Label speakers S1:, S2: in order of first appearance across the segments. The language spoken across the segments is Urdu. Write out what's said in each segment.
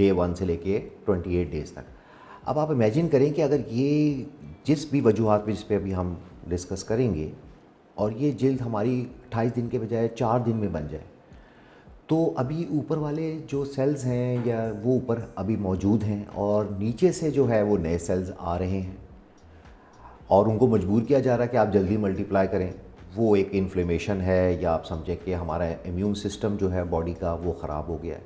S1: day 1 سے لے کے 28 days تک. اب آپ امیجن کریں کہ اگر یہ جس بھی وجوہات پہ جس پہ ابھی ہم ڈسکس کریں گے اور یہ جلد ہماری 28 دن کے بجائے 4 دن میں بن جائے, تو ابھی اوپر والے جو سیلز ہیں یا وہ اوپر ابھی موجود ہیں اور نیچے سے جو ہے وہ نئے سیلز آ رہے ہیں اور ان کو مجبور کیا جا رہا ہے کہ آپ جلدی ملٹیپلائی کریں. وہ ایک انفلیمیشن ہے, یا آپ سمجھیں کہ ہمارا امیون سسٹم جو ہے باڈی کا وہ خراب ہو گیا ہے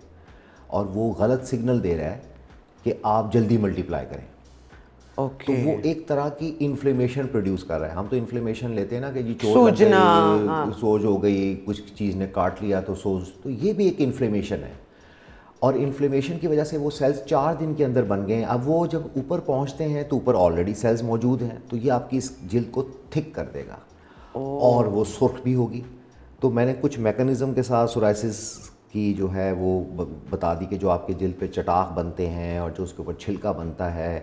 S1: اور وہ غلط سگنل دے رہا ہے کہ آپ جلدی ملٹیپلائی کریں. تو وہ ایک طرح کی انفلیمیشن پروڈیوس کر رہا ہے. ہم تو انفلیمیشن لیتے ہیں نا کہ جی چوٹ لگ گئی, سوج ہو گئی, کچھ چیز نے کاٹ لیا تو سوج, تو یہ بھی ایک انفلیمیشن ہے. اور انفلیمیشن کی وجہ سے وہ سیلز 4 دن کے اندر بن گئے ہیں. اب وہ جب اوپر پہنچتے ہیں تو اوپر آلریڈی سیلز موجود ہیں, تو یہ آپ کی اس جلد کو تھک کر دے گا اور وہ سرخ بھی ہوگی. تو میں نے کچھ میکانزم کے ساتھ سورائسس کی جو ہے وہ بتا دی کہ جو آپ کے جلد پہ چٹاخ بنتے ہیں اور جو اس کے اوپر چھلکا بنتا ہے,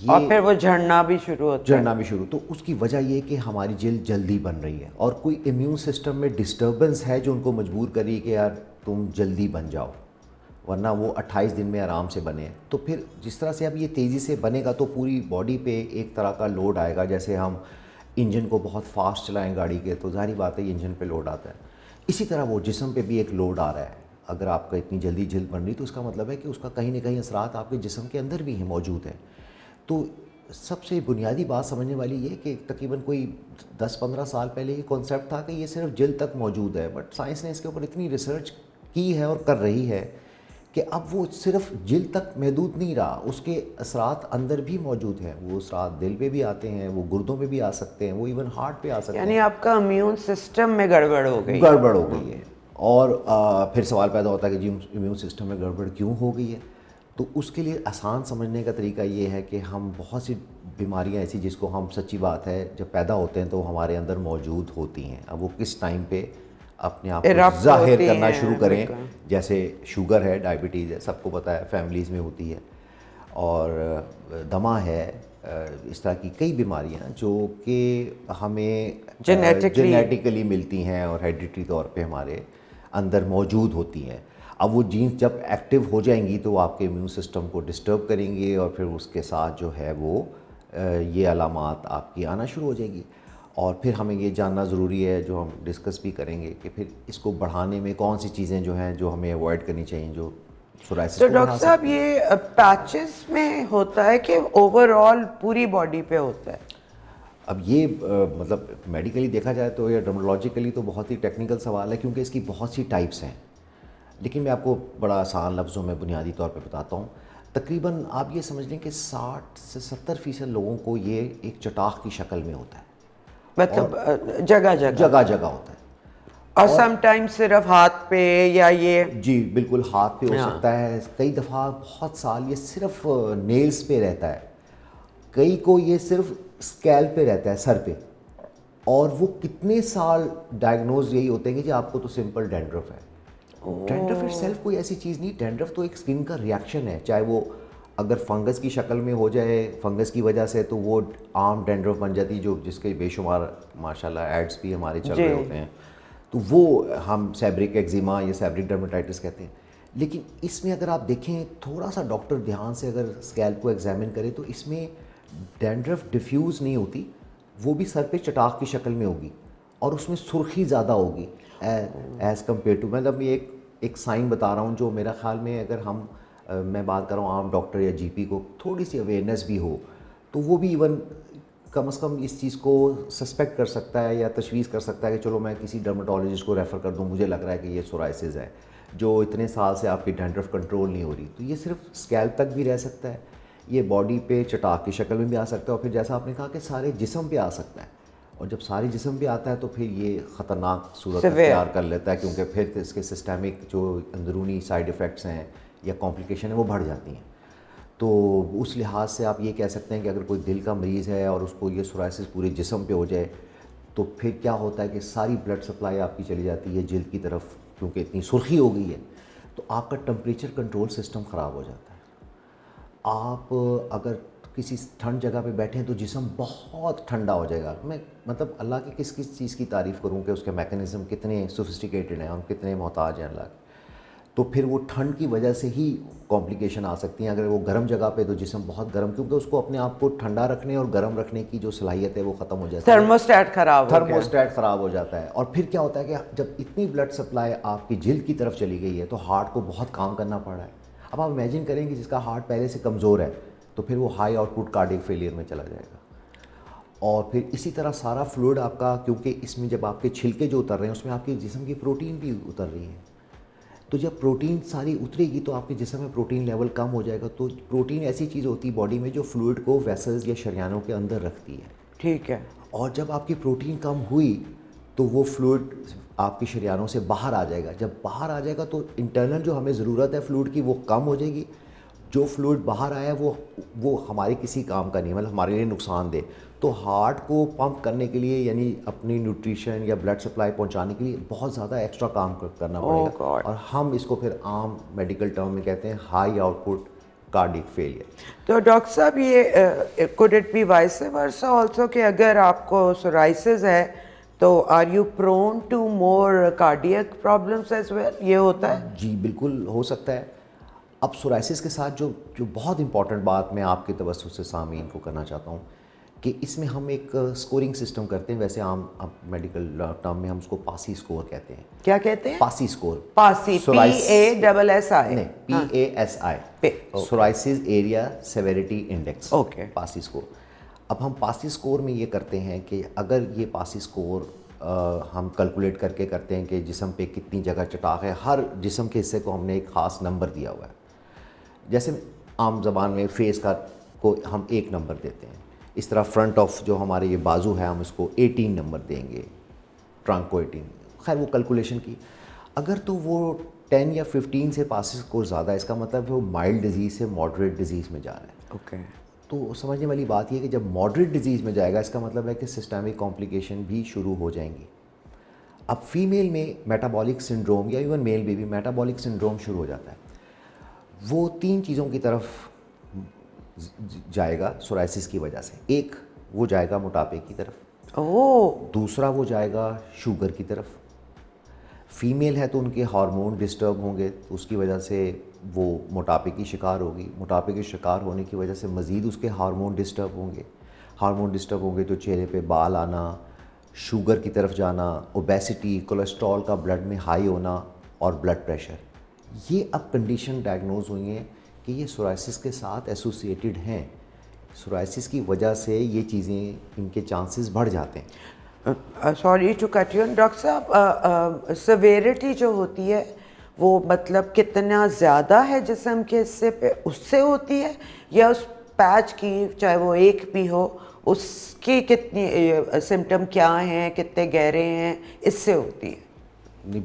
S2: اور پھر وہ جھڑنا بھی شروع ہوتا ہے.
S1: جھڑنا بھی شروع. تو اس کی وجہ یہ کہ ہماری جلد جلدی بن رہی ہے اور کوئی امیون سسٹم میں ڈسٹربنس ہے جو ان کو مجبور کری کہ یار تم جلدی بن جاؤ, ورنہ وہ 28 دن میں آرام سے بنے. تو پھر جس طرح سے اب یہ تیزی سے بنے گا تو پوری باڈی پہ ایک طرح کا لوڈ آئے گا. جیسے ہم انجن کو بہت فاسٹ چلائیں گاڑی کے تو ظاہری بات ہے یہ انجن پہ لوڈ آتا ہے, اسی طرح وہ جسم پہ بھی ایک لوڈ آ رہا ہے. اگر آپ کا اتنی جلدی جلد بن رہی تو اس کا مطلب ہے کہ اس کا کہیں نہ کہیں اثرات آپ کے جسم کے اندر بھی ہیں, موجود ہیں. تو سب سے بنیادی بات سمجھنے والی یہ کہ تقریباً کوئی 10-15 سال پہلے یہ کانسیپٹ تھا کہ یہ صرف جلد تک موجود ہے, بٹ سائنس نے اس کے اوپر اتنی ریسرچ کی ہے اور کر رہی ہے کہ اب وہ صرف جلد تک محدود نہیں رہا, اس کے اثرات اندر بھی موجود ہیں. وہ اثرات دل پہ بھی آتے ہیں, وہ گردوں پہ بھی آ سکتے ہیں, وہ ایون ہارٹ پہ آ سکتے ہیں.
S2: یعنی آپ کا امیون سسٹم میں گڑبڑ ہو گئی
S1: ہے. اور پھر سوال پیدا ہوتا ہے کہ جی امیون سسٹم میں گڑبڑ کیوں ہو گئی ہے. تو اس کے لیے آسان سمجھنے کا طریقہ یہ ہے کہ ہم بہت سی بیماریاں ایسی جس کو ہم, سچی بات ہے, جب پیدا ہوتے ہیں تو ہمارے اندر موجود ہوتی ہیں. اب وہ کس ٹائم پہ اپنے آپ کو ظاہر کرنا شروع کریں, جیسے شوگر ہے, ڈائبٹیز ہے, سب کو پتہ ہے فیملیز میں ہوتی ہے, اور دمہ ہے, اس طرح کی کئی بیماریاں جو کہ ہمیں جینیٹیکلی ملتی ہیں اور ہیریڈیٹری طور پہ ہمارے اندر موجود ہوتی ہیں. اب وہ جینز جب ایکٹیو ہو جائیں گی تو وہ آپ کے امیون سسٹم کو ڈسٹرب کریں گے اور پھر اس کے ساتھ جو ہے وہ یہ علامات آپ کی آنا شروع ہو جائیں گی. اور پھر ہمیں یہ جاننا ضروری ہے, جو ہم ڈسکس بھی کریں گے, کہ پھر اس کو بڑھانے میں کون سی چیزیں جو ہیں جو ہمیں اوائڈ کرنی چاہیے جو سورائسس کو بڑھا سکتی ہیں.
S2: تو ڈاکٹر صاحب یہ پیچز میں ہوتا ہے کہ اوور آل پوری باڈی پہ ہوتا ہے؟
S1: اب یہ مطلب میڈیکلی دیکھا جائے تو یا ڈرمٹولوجیکلی تو بہت ہی ٹیکنیکل سوال ہے, کیونکہ اس کی بہت سی ٹائپس ہیں. لیکن میں آپ کو بڑا آسان لفظوں میں بنیادی طور پہ بتاتا ہوں. تقریباً آپ یہ سمجھ لیں کہ 60 سے 70% لوگوں کو یہ ایک چٹاخ کی شکل میں ہوتا ہے,
S2: مطلب جگہ
S1: جگہ ہوتا ہے.
S2: اور سم ٹائم صرف ہاتھ پہ یا یہ,
S1: جی بالکل ہاتھ پہ ہو سکتا ہے, کئی دفعہ بہت سال یہ صرف نیلز پہ رہتا ہے, کئی کو یہ صرف اسکیل پہ رہتا ہے, سر پہ. اور وہ کتنے سال ڈائگنوز یہی ہوتے ہیں کہ جی آپ کو تو سمپل ڈینڈرف ہے. ڈینڈرف اٹ سیلف کوئی ایسی چیز نہیں, ڈینڈرف تو ایک اسکن کا ریئیکشن ہے. چاہے وہ اگر فنگس کی شکل میں ہو جائے, فنگس کی وجہ سے, تو وہ عام ڈینڈرف بن جاتی, جو جس کے بے شمار ماشاءاللہ ایڈس بھی ہمارے چل رہے ہوتے ہیں. تو وہ ہم سیبرک ایگزیما یا سیبرک ڈرمیٹائٹس کہتے ہیں. لیکن اس میں اگر آپ دیکھیں تھوڑا سا ڈاکٹر دھیان سے اگر اسکیلپ کو ایگزامن کرے تو اس میں ڈینڈرف ڈیفیوز نہیں ہوتی, وہ بھی سر پہ چٹاخ کی شکل میں ہوگی اور اس میں سرخی زیادہ ہوگی ایز کمپیئر ٹو. مطلب یہ ایک سائن بتا رہا ہوں جو میرا خیال میں اگر ہم میں بات کر رہا ہوں عام ڈاکٹر یا جی پی کو تھوڑی سی اویئرنیس بھی ہو تو وہ بھی ایون کم از کم اس چیز کو سسپیکٹ کر سکتا ہے یا تشویش کر سکتا ہے کہ چلو میں کسی ڈرمیٹولوجسٹ کو ریفر کر دوں, مجھے لگ رہا ہے کہ یہ سورائسس ہے, جو اتنے سال سے آپ کی ڈینڈرف کنٹرول نہیں ہو رہی. تو یہ صرف اسکیلپ تک بھی رہ سکتا ہے, یہ باڈی پہ چٹاخ کی شکل میں بھی آ سکتا ہے, اور پھر جیسا آپ نے کہا کہ سارے جسم پہ آ سکتا ہے. اور جب سارے جسم پہ آتا ہے تو پھر یہ خطرناک صورت اختیار کر لیتا ہے, کیونکہ پھر اس کے سسٹمک جو اندرونی سائیڈ ایفیکٹس ہیں یا کمپلیکیشن ہیں وہ بڑھ جاتی ہیں. تو اس لحاظ سے آپ یہ کہہ سکتے ہیں کہ اگر کوئی دل کا مریض ہے اور اس کو یہ سورائسس پورے جسم پہ ہو جائے تو پھر کیا ہوتا ہے کہ ساری بلڈ سپلائی آپ کی چلی جاتی ہے جلد کی طرف, کیونکہ اتنی سرخی ہو گئی ہے. تو آپ کا ٹمپریچر کنٹرول سسٹم خراب ہو جاتا ہے. آپ اگر کسی ٹھنڈ جگہ پہ بیٹھیں تو جسم بہت ٹھنڈا ہو جائے گا. میں مطلب اللہ کی کس چیز کی تعریف کروں کہ اس کے میکینزم کتنے سوفسٹیکیٹڈ ہیں, ہم کتنے محتاج ہیں اللہ کے. تو پھر وہ ٹھنڈ کی وجہ سے ہی کمپلیکیشن آ سکتی ہیں. اگر وہ گرم جگہ پہ تو جسم بہت گرم, کیونکہ اس کو اپنے آپ کو ٹھنڈا رکھنے اور گرم رکھنے کی جو صلاحیت ہے وہ ختم ہو جاتی ہے,
S2: تھرموسٹیٹ خراب ہو گیا,
S1: تھرموسٹیٹ خراب ہو جاتا ہے. اور پھر کیا ہوتا ہے کہ جب اتنی بلڈ سپلائی آپ کی جلد کی طرف چلی گئی ہے تو ہارٹ کو بہت کام کرنا پڑ رہا ہے. اب آپ امیجن کریں کہ جس کا ہارٹ پہلے سے کمزور ہے تو پھر وہ high out put cardiac failure میں چلا جائے گا. اور پھر اسی طرح سارا فلوئڈ آپ کا, کیونکہ اس میں جب آپ کے چھلکے جو اتر رہے ہیں اس میں آپ کے جسم کی پروٹین بھی اتر رہی ہے, تو جب پروٹین ساری اترے گی تو آپ کے جسم میں پروٹین لیول کم ہو جائے گا. تو پروٹین ایسی چیز ہوتی ہے باڈی میں جو فلوئڈ کو ویسلز یا شریانوں کے اندر رکھتی ہے.
S2: ٹھیک ہے,
S1: اور جب آپ کی پروٹین کم ہوئی تو وہ فلوئڈ آپ کی شریانوں سے باہر آ جائے گا. جب باہر آ جائے گا تو انٹرنل جو ہمیں ضرورت ہے فلوئڈ کی وہ کم ہو جائے گی. جو فلوئڈ باہر آیا ہے وہ ہمارے کسی کام کا نہیں, مطلب ہمارے لیے نقصان دہ. تو ہارٹ کو پمپ کرنے کے لیے یعنی اپنی نیوٹریشن یا بلڈ سپلائی پہنچانے کے لیے بہت زیادہ ایکسٹرا کام کرنا پڑے گا. اور ہم اس کو پھر عام میڈیکل ٹرم میں کہتے ہیں high out put cardiac failure.
S2: تو ڈاکٹر صاحب یہ could it be vice versa also کہ اگر آپ کو سورائسز ہے تو are you prone to more cardiac problems as well, یہ ہوتا ہے؟
S1: جی بالکل ہو سکتا ہے. اب سورائسس کے ساتھ جو بہت امپورٹنٹ بات میں آپ کے توسط سے سامعین کو کرنا چاہتا ہوں کہ اس میں ہم ایک اسکورنگ سسٹم کرتے ہیں. ویسے عام میڈیکل ٹرم میں ہم اس کو پاسی اسکور کہتے ہیں.
S2: کیا کہتے ہیں؟
S1: PASI score.
S2: پاسی, PASSI,
S1: نہیں PASI, psoriasis area severity index,
S2: okay,
S1: PASI score. اب ہم پاسی اسکور میں یہ کرتے ہیں کہ اگر یہ پاسی اسکور ہم کیلکولیٹ کر کے کرتے ہیں کہ جسم پہ کتنی جگہ چٹاخ ہے, ہر جسم کے حصے کو ہم نے ایک خاص نمبر دیا ہوا ہے. جیسے عام زبان میں فیس کا کو ہم 1 نمبر دیتے ہیں, اس طرح فرنٹ آف جو ہمارے یہ بازو ہے ہم اس کو 18 نمبر دیں گے, ٹرنک کو 18. خیر وہ کیلکولیشن کی, اگر تو وہ 10 یا 15 سے پاسی اسکور زیادہ ہے اس کا مطلب وہ مائلڈ ڈیزیز سے ماڈریٹ ڈیزیز میں جا رہا ہے.
S2: اوکے,
S1: تو سمجھنے والی بات یہ کہ جب ماڈریٹ ڈیزیز میں جائے گا اس کا مطلب ہے کہ سسٹمک کمپلیکیشن بھی شروع ہو جائیں گی. اب فیمیل میں میٹابولک سنڈروم یا ایون میل میں بھی میٹابولک سنڈروم شروع ہو جاتا ہے. وہ 3 چیزوں کی طرف جائے گا سورائسس کی وجہ سے. ایک وہ جائے گا موٹاپے کی طرف, دوسرا وہ جائے گا شوگر کی طرف. فیمیل ہے تو ان کے ہارمون ڈسٹرب ہوں گے تو اس کی وجہ سے وہ موٹاپے کی شکار ہوگی. موٹاپے کے شکار ہونے کی وجہ سے مزید اس کے ہارمون ڈسٹرب ہوں گے. ہارمون ڈسٹرب ہوں گے تو چہرے پہ بال آنا, شوگر کی طرف جانا, اوبیسٹی, کولیسٹرول کا بلڈ میں ہائی ہونا اور بلڈ پریشر. یہ اب کنڈیشن ڈائگنوز ہوئی ہیں کہ یہ سورائسس کے ساتھ ایسوسیٹڈ ہیں. سورائسس کی وجہ سے یہ چیزیں ان کے چانسز بڑھ جاتے ہیں.
S2: Sorry to cut you. Doctor صاحب سویرٹی جو ہوتی ہے وہ مطلب کتنا زیادہ ہے جسم کے حصے پہ اس سے ہوتی ہے, یا اس پیچ کی چاہے وہ ایک بھی ہو اس کی کتنی سمٹم کیا ہیں, کتنے گہرے ہیں, اس سے ہوتی ہے؟
S1: نہیں,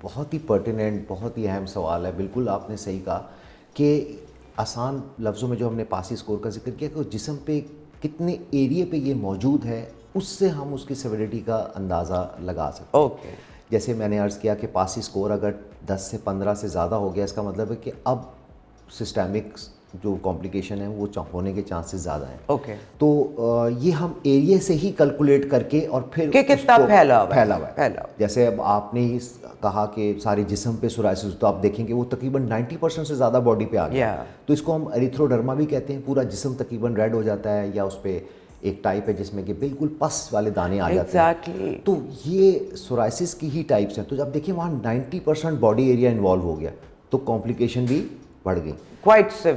S1: بہت ہی پرٹیننٹ, بہت ہی اہم سوال ہے. بالکل آپ نے صحیح کہا کہ آسان لفظوں میں جو ہم نے پاسی اسکور کا ذکر کیا کہ جسم پہ کتنے ایریے پہ یہ موجود ہے اس سے ہم اس کی سیوریٹی کا اندازہ لگا سکتے ہیں.
S2: اوکے,
S1: جیسے میں نے عرض کیا کہ پاسی اسکور اگر 10 سے 15 سے زیادہ ہو گیا اس کا مطلب ہے کہ اب سسٹمک جو کمپلیکیشن ہے وہ ہونے کے چانسز زیادہ ہیں.
S2: اوکے,
S1: تو یہ ہم ایریے سے ہی کیلکولیٹ کر کے اور پھر
S2: کہ کتنا پھیلا ہوا ہے.
S1: جیسے اب آپ نے ہی کہا کہ سارے جسم پہ سورائسس, تو آپ دیکھیں کہ وہ تقریباً 90% سے زیادہ باڈی پہ آ گیا. تو اس کو ہم ایریتھروڈرما بھی کہتے ہیں. پورا جسم تقریباً ریڈ ہو جاتا ہے, یا اس پہ ایک ٹائپ ہے جس میں کہ بالکل پس والے دانے آ جاتے ہیں. تو یہ سورائسس کی ہی ٹائپس ہیں. تو جب دیکھیں وہاں 90% باڈی ایریا انوالو ہو گیا تو کمپلیکیشن بھی بڑھ گئی.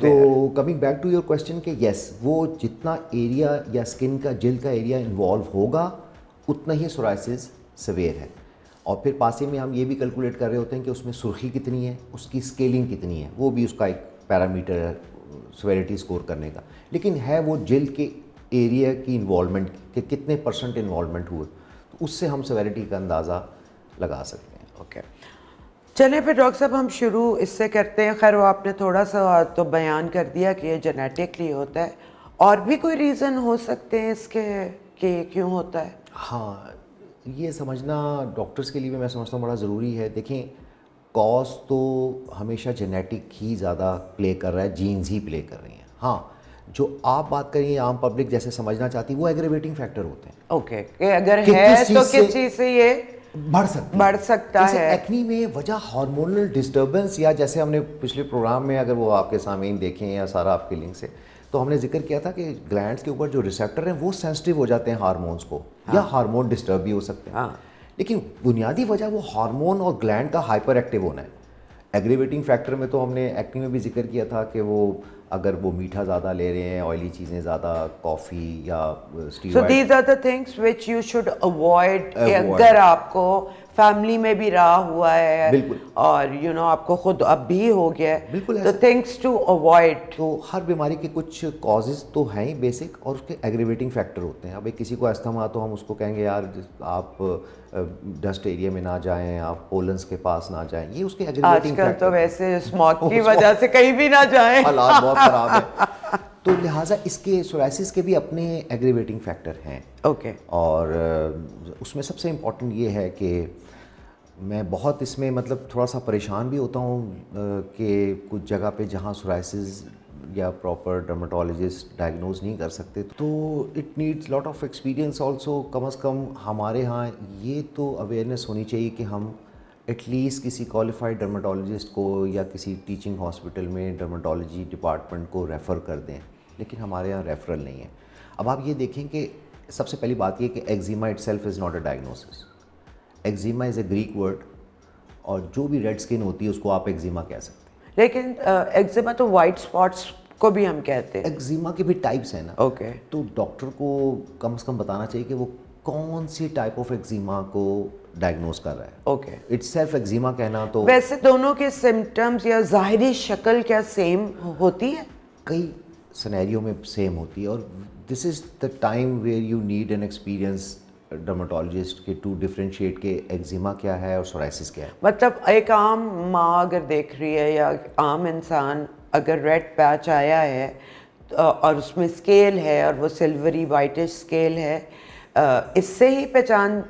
S1: تو coming back to your question کہ یس, وہ جتنا ایریا یا اسکن کا جلد کا ایریا انوالو ہوگا اتنا ہی سورائسس سویئر ہے. اور پھر پاسی میں ہم یہ بھی کیلکولیٹ کر رہے ہوتے ہیں کہ اس میں سرخی کتنی ہے, اس کی اسکیلنگ کتنی ہے, وہ بھی اس کا ایک پیرامیٹر ہے سویرٹی اسکور کرنے کا. لیکن ہے وہ جلد کے ایریا کی انوالومنٹ کہ کتنے % انوالومنٹ ہوئے, تو اس سے ہم سیوریٹی کا اندازہ لگا سکتے ہیں.
S2: اوکے, چلیں پھر ڈاکٹر صاحب ہم شروع اس سے کرتے ہیں. خیر وہ آپ نے تھوڑا سا تو بیان کر دیا کہ یہ جینیٹکلی ہوتا ہے, اور بھی کوئی ریزن ہو سکتے ہیں اس کے کہ کیوں ہوتا ہے؟
S1: ہاں, یہ سمجھنا ڈاکٹرز کے لیے بھی میں سمجھتا ہوں بڑا ضروری ہے. دیکھیں کاز تو ہمیشہ جینیٹک ہی زیادہ پلے کر رہا ہے, جینز ہی پلے کر رہی ہیں. ہاں, جو آپ بات کر رہی ہیں عام پبلک جیسے سمجھنا چاہتی ہے وہ ایگریویٹنگ فیکٹر ہوتے ہیں.
S2: اوکے, کہ اگر ہے تو کس چیز سے یہ
S1: بڑھ سکتا
S2: ہے.
S1: ایکنی میں وجہ ہارمونل ڈسٹربنس، یا جیسے ہم نے پچھلے پروگرام میں اگر وہ آپ کے سامعین دیکھیں یا سارا آپ کے لنک سے، تو ہم نے ذکر کیا تھا کہ گلینڈس کے اوپر جو ریسیپٹر ہیں وہ سینسٹیو ہو جاتے ہیں ہارمونس کو، یا ہارمون ڈسٹرب بھی ہو سکتے ہیں. لیکن بنیادی وجہ وہ ہارمون اور گلینڈ کا ہائپر ایکٹیو ہونا ہے. ایگریویٹنگ فیکٹر میں تو ہم نے ایکٹنگ میں بھی ذکر کیا تھا کہ وہ اگر وہ میٹھا زیادہ لے رہے ہیں، آئلی چیزیں زیادہ، کافی یا
S2: So these are the things which you should avoid. اگر آپ کو فیملی میں بھی رہا ہوا ہے اور آپ کو خود اب بھی ہو گیا ہے، تو things to avoid.
S1: تو ہر بیماری کے کچھ کازز تو ہیں ہی بیسک، اور اس کے ایگریویٹنگ فیکٹر ہوتے ہیں. اب ایک کسی کو استھما تو ہم اس کو کہیں گے یار آپ ڈسٹ ایریا میں نہ جائیں، آپ پولنس کے پاس نہ جائیں. یہ اس کے ایگریویٹنگ فیکٹر.
S2: آج کل تو ویسے اسموگ کی وجہ سے کہیں بھی نہ جائیں،
S1: حالات بہت خراب ہیں. تو لہٰذا اس کے سورائسس کے بھی اپنے ایگریویٹنگ فیکٹر ہیں.
S2: اوکے.
S1: اور اس میں سب سے امپورٹنٹ یہ ہے کہ میں بہت اس میں مطلب تھوڑا سا پریشان بھی ہوتا ہوں کہ کچھ جگہ پہ جہاں سورائسس یا پراپر ڈرماٹولوجسٹ ڈائگنوز نہیں کر سکتے، تو it needs lot of experience also. کم از کم ہمارے ہاں یہ تو اویئرنیس ہونی چاہیے کہ ہم ایٹ لیسٹ کسی کوالیفائڈ ڈرماٹولوجسٹ کو یا کسی ٹیچنگ ہاسپٹل میں ڈرماٹولوجی ڈپارٹمنٹ کو ریفر کر دیں. لیکن ہمارے یہاں ریفرل نہیں ہے. اب آپ یہ دیکھیں کہ سب سے پہلی بات یہ کہ eczema itself is not a diagnosis. Eczema is a Greek word, اور جو بھی ریڈ اسکن ہوتی ہے اس کو آپ ایگزیما کہہ سکتے ہیں.
S2: لیکن ایگزیما تو وائٹ اسپاٹس کو بھی ہم کہتے ہیں.
S1: ایگزیما کے بھی ٹائپس ہیں نا.
S2: اوکے.
S1: تو ڈاکٹر کو کم از کم بتانا چاہیے کہ وہ کون سی ٹائپ آف ایگزیما کو ڈائگنوز کر رہا ہے.
S2: اوکے.
S1: اٹس سیلف ایگزیما کہنا تو
S2: ویسے دونوں کے سمٹمز یا ظاہری شکل کیا سیم ہوتی ہے؟
S1: کئی سینیریو میں سیم ہوتی ہے، اور this is the time where you need an experience dermatologist کے ٹو ڈفرینشیٹ کہ ایگزیما کیا ہے اور سورائسس کیا ہے.
S2: مطلب ایک عام ماں اگر دیکھ رہی ہے یا عام انسان اگر ریڈ پیچ آیا ہے اور اس میں اسکیل ہے اور وہ سلوری وائٹش اسکیل ہے، اس سے ہی پہچان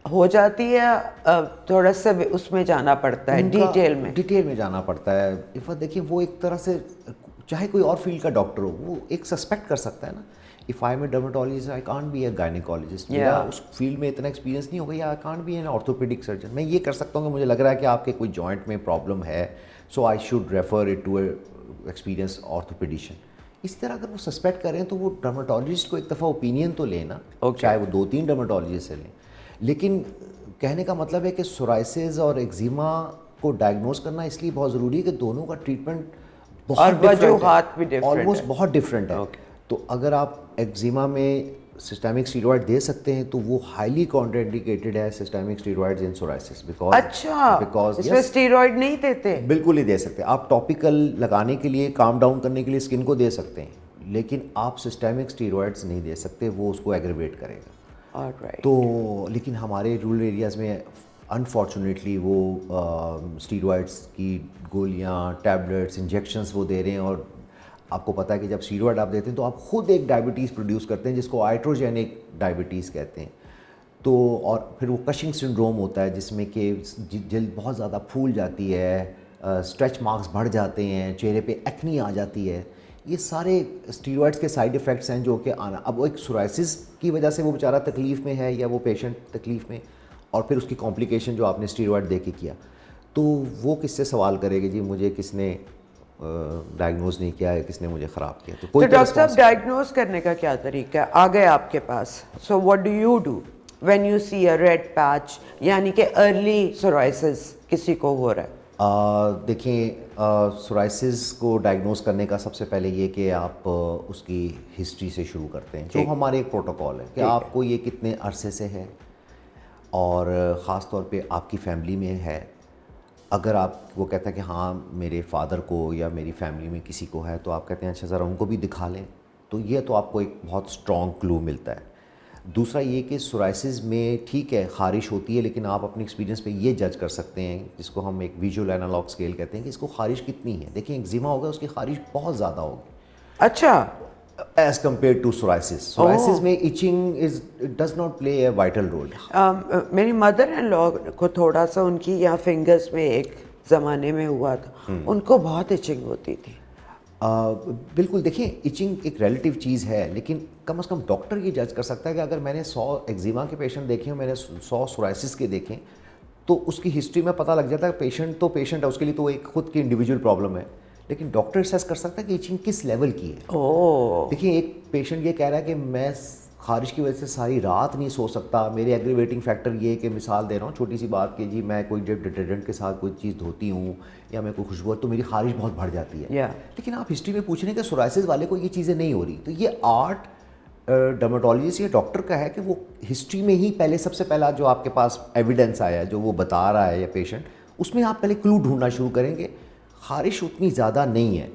S2: ہو جاتی ہے؟ تھوڑا سا اس میں جانا پڑتا ہے، ڈیٹیل میں
S1: جانا پڑتا ہے. دیکھیے وہ ایک طرح سے چاہے کوئی اور فیلڈ کا ڈاکٹر ہو، وہ ایک سسپیکٹ کر سکتا ہے نا. If I'm a dermatologist, I can't be a gynecologist. میرا اس فیلڈ میں اتنا ایکسپیرینس نہیں ہوگا. یا I can't be an orthopedic surgeon. میں یہ کر سکتا ہوں کہ مجھے لگ رہا ہے کہ آپ کے کوئی جوائنٹ میں پرابلم ہے، so I should refer it to a experienced orthopedician. اس طرح اگر وہ سسپیکٹ کریں تو وہ ڈرماٹولوجسٹ کو ایک دفعہ اوپینین تو لیں نا، چاہے وہ 2-3 ڈرماٹولوجسٹ سے لیں. لیکن کہنے کا مطلب ہے کہ سورائسز اور ایگزیما کو ڈائگنوز کرنا اس لیے بہت ضروری ہے کہ دونوں کا ٹریٹمنٹ آلموسٹ بہت ڈفرینٹ ہے. تو اگر آپ ایگزیما میں سسٹمک اسٹیرائڈ دے سکتے ہیں تو وہ ہائیلی کانٹرا انڈیکیٹڈ ہے systemic steroids in psoriasis.
S2: Because اس میں اسٹیرائڈ نہیں دیتے.
S1: بالکل نہیں دے سکتے. آپ ٹاپیکل لگانے کے لیے، کام ڈاؤن کرنے کے لیے اسکن کو دے سکتے ہیں، لیکن آپ سسٹمک اسٹیرائڈز نہیں دے سکتے، وہ اس کو ایگریویٹ کرے گا. تو لیکن ہمارے رورل ایریاز میں انفارچونیٹلی وہ اسٹیرائڈس کی گولیاں، ٹیبلٹس، انجیکشنز وہ دے رہے ہیں. اور آپ کو پتہ ہے کہ جب اسٹیرائڈ آپ دیتے ہیں تو آپ خود ایک ڈائبٹیز پروڈیوس کرتے ہیں جس کو آئٹروجینک ڈائبٹیز کہتے ہیں. تو اور پھر وہ کشنگ سنڈروم ہوتا ہے جس میں کہ جلد بہت زیادہ پھول جاتی ہے، اسٹریچ مارکس بڑھ جاتے ہیں، چہرے پہ ایکنی آ جاتی ہے. یہ سارے اسٹیرائڈس کے سائیڈ ایفیکٹس ہیں جو کہ آنا. اب وہ ایک سورائسس کی وجہ سے وہ بیچارہ تکلیف میں ہے یا وہ پیشنٹ تکلیف میں، اور پھر اس کی کمپلیکیشن جو آپ نے اسٹیرائڈ دے کے کیا، تو وہ کس سے سوال کرے گی جی مجھے کس نے ڈائگنوز نہیں کیا ہے، کس نے مجھے خراب کیا.
S2: تو ڈاکٹر صاحب ڈائگنوز کرنے کا کیا طریقہ ہے؟ آ گئے آپ کے پاس، so what do you do when you see a red patch, یعنی کہ ارلی سورائسس کسی کو ہو رہا ہے؟
S1: دیکھیں سورائسس کو ڈائگنوز کرنے کا سب سے پہلے یہ کہ آپ اس کی ہسٹری سے شروع کرتے ہیں، جو ہمارے ایک پروٹوکول ہے کہ آپ کو یہ کتنے عرصے سے ہے، اور خاص طور پہ آپ کی فیملی میں ہے. اگر آپ وہ کہتا ہے کہ ہاں میرے فادر کو یا میری فیملی میں کسی کو ہے، تو آپ کہتے ہیں اچھا ذرا ان کو بھی دکھا لیں. تو یہ تو آپ کو ایک بہت اسٹرانگ کلو ملتا ہے. دوسرا یہ کہ سورائسز میں ٹھیک ہے خارش ہوتی ہے، لیکن آپ اپنے ایکسپیرینس پہ یہ جج کر سکتے ہیں جس کو ہم ایک ویژول اینالاگ اسکیل کہتے ہیں کہ اس کو خارش کتنی ہے. دیکھیں ایگزیما ہوگا اس کی خارش بہت زیادہ ہوگی.
S2: اچھا.
S1: As compare to psoriasis. Psoriasis میں itching does not play a vital role.
S2: میری مدر ان لا کو تھوڑا سا ان کی یہاں فنگرس میں ایک زمانے میں ہوا تھا، ان کو بہت ایچنگ ہوتی تھی.
S1: بالکل. دیکھیں ایچنگ ایک ریلیٹیو چیز ہے، لیکن کم از کم ڈاکٹر یہ جج کر سکتا ہے کہ اگر میں نے 100 ایگزیما کے پیشنٹ دیکھے ہیں، میں نے 100 سورائسس کے دیکھیں، تو اس کی ہسٹری میں پتہ لگ جاتا ہے. پیشنٹ ہے, اس کے لیے تو ایک خود کی انڈیویجول پرابلم ہے, لیکن ڈاکٹر اسیس کر سکتا ہے کہ ایچنگ کس لیول کی ہے. دیکھیے ایک پیشنٹ یہ کہہ رہا ہے کہ میں خارش کی وجہ سے ساری رات نہیں سو سکتا, میرے ایگریویٹنگ فیکٹر یہ ہے کہ مثال دے رہا ہوں چھوٹی سی بات کہ جی میں کوئی جب ڈٹرجنٹ کے ساتھ کوئی چیز دھوتی ہوں یا میں کوئی خوشبو تو میری خارش بہت بڑھ جاتی ہے. لیکن آپ ہسٹری میں پوچھ رہے ہیں کہ سورائسس والے کو یہ چیزیں نہیں ہو رہی, تو یہ آرٹ ڈرماٹولوجسٹ یا ڈاکٹر کا ہے کہ وہ ہسٹری میں ہی پہلے سب سے پہلا جو آپ کے پاس ایویڈنس آیا جو وہ بتا رہا ہے یا پیشنٹ, اس میں آپ پہلے کلو ڈھونڈنا شروع کریں گے. خارش اتنی زیادہ نہیں ہے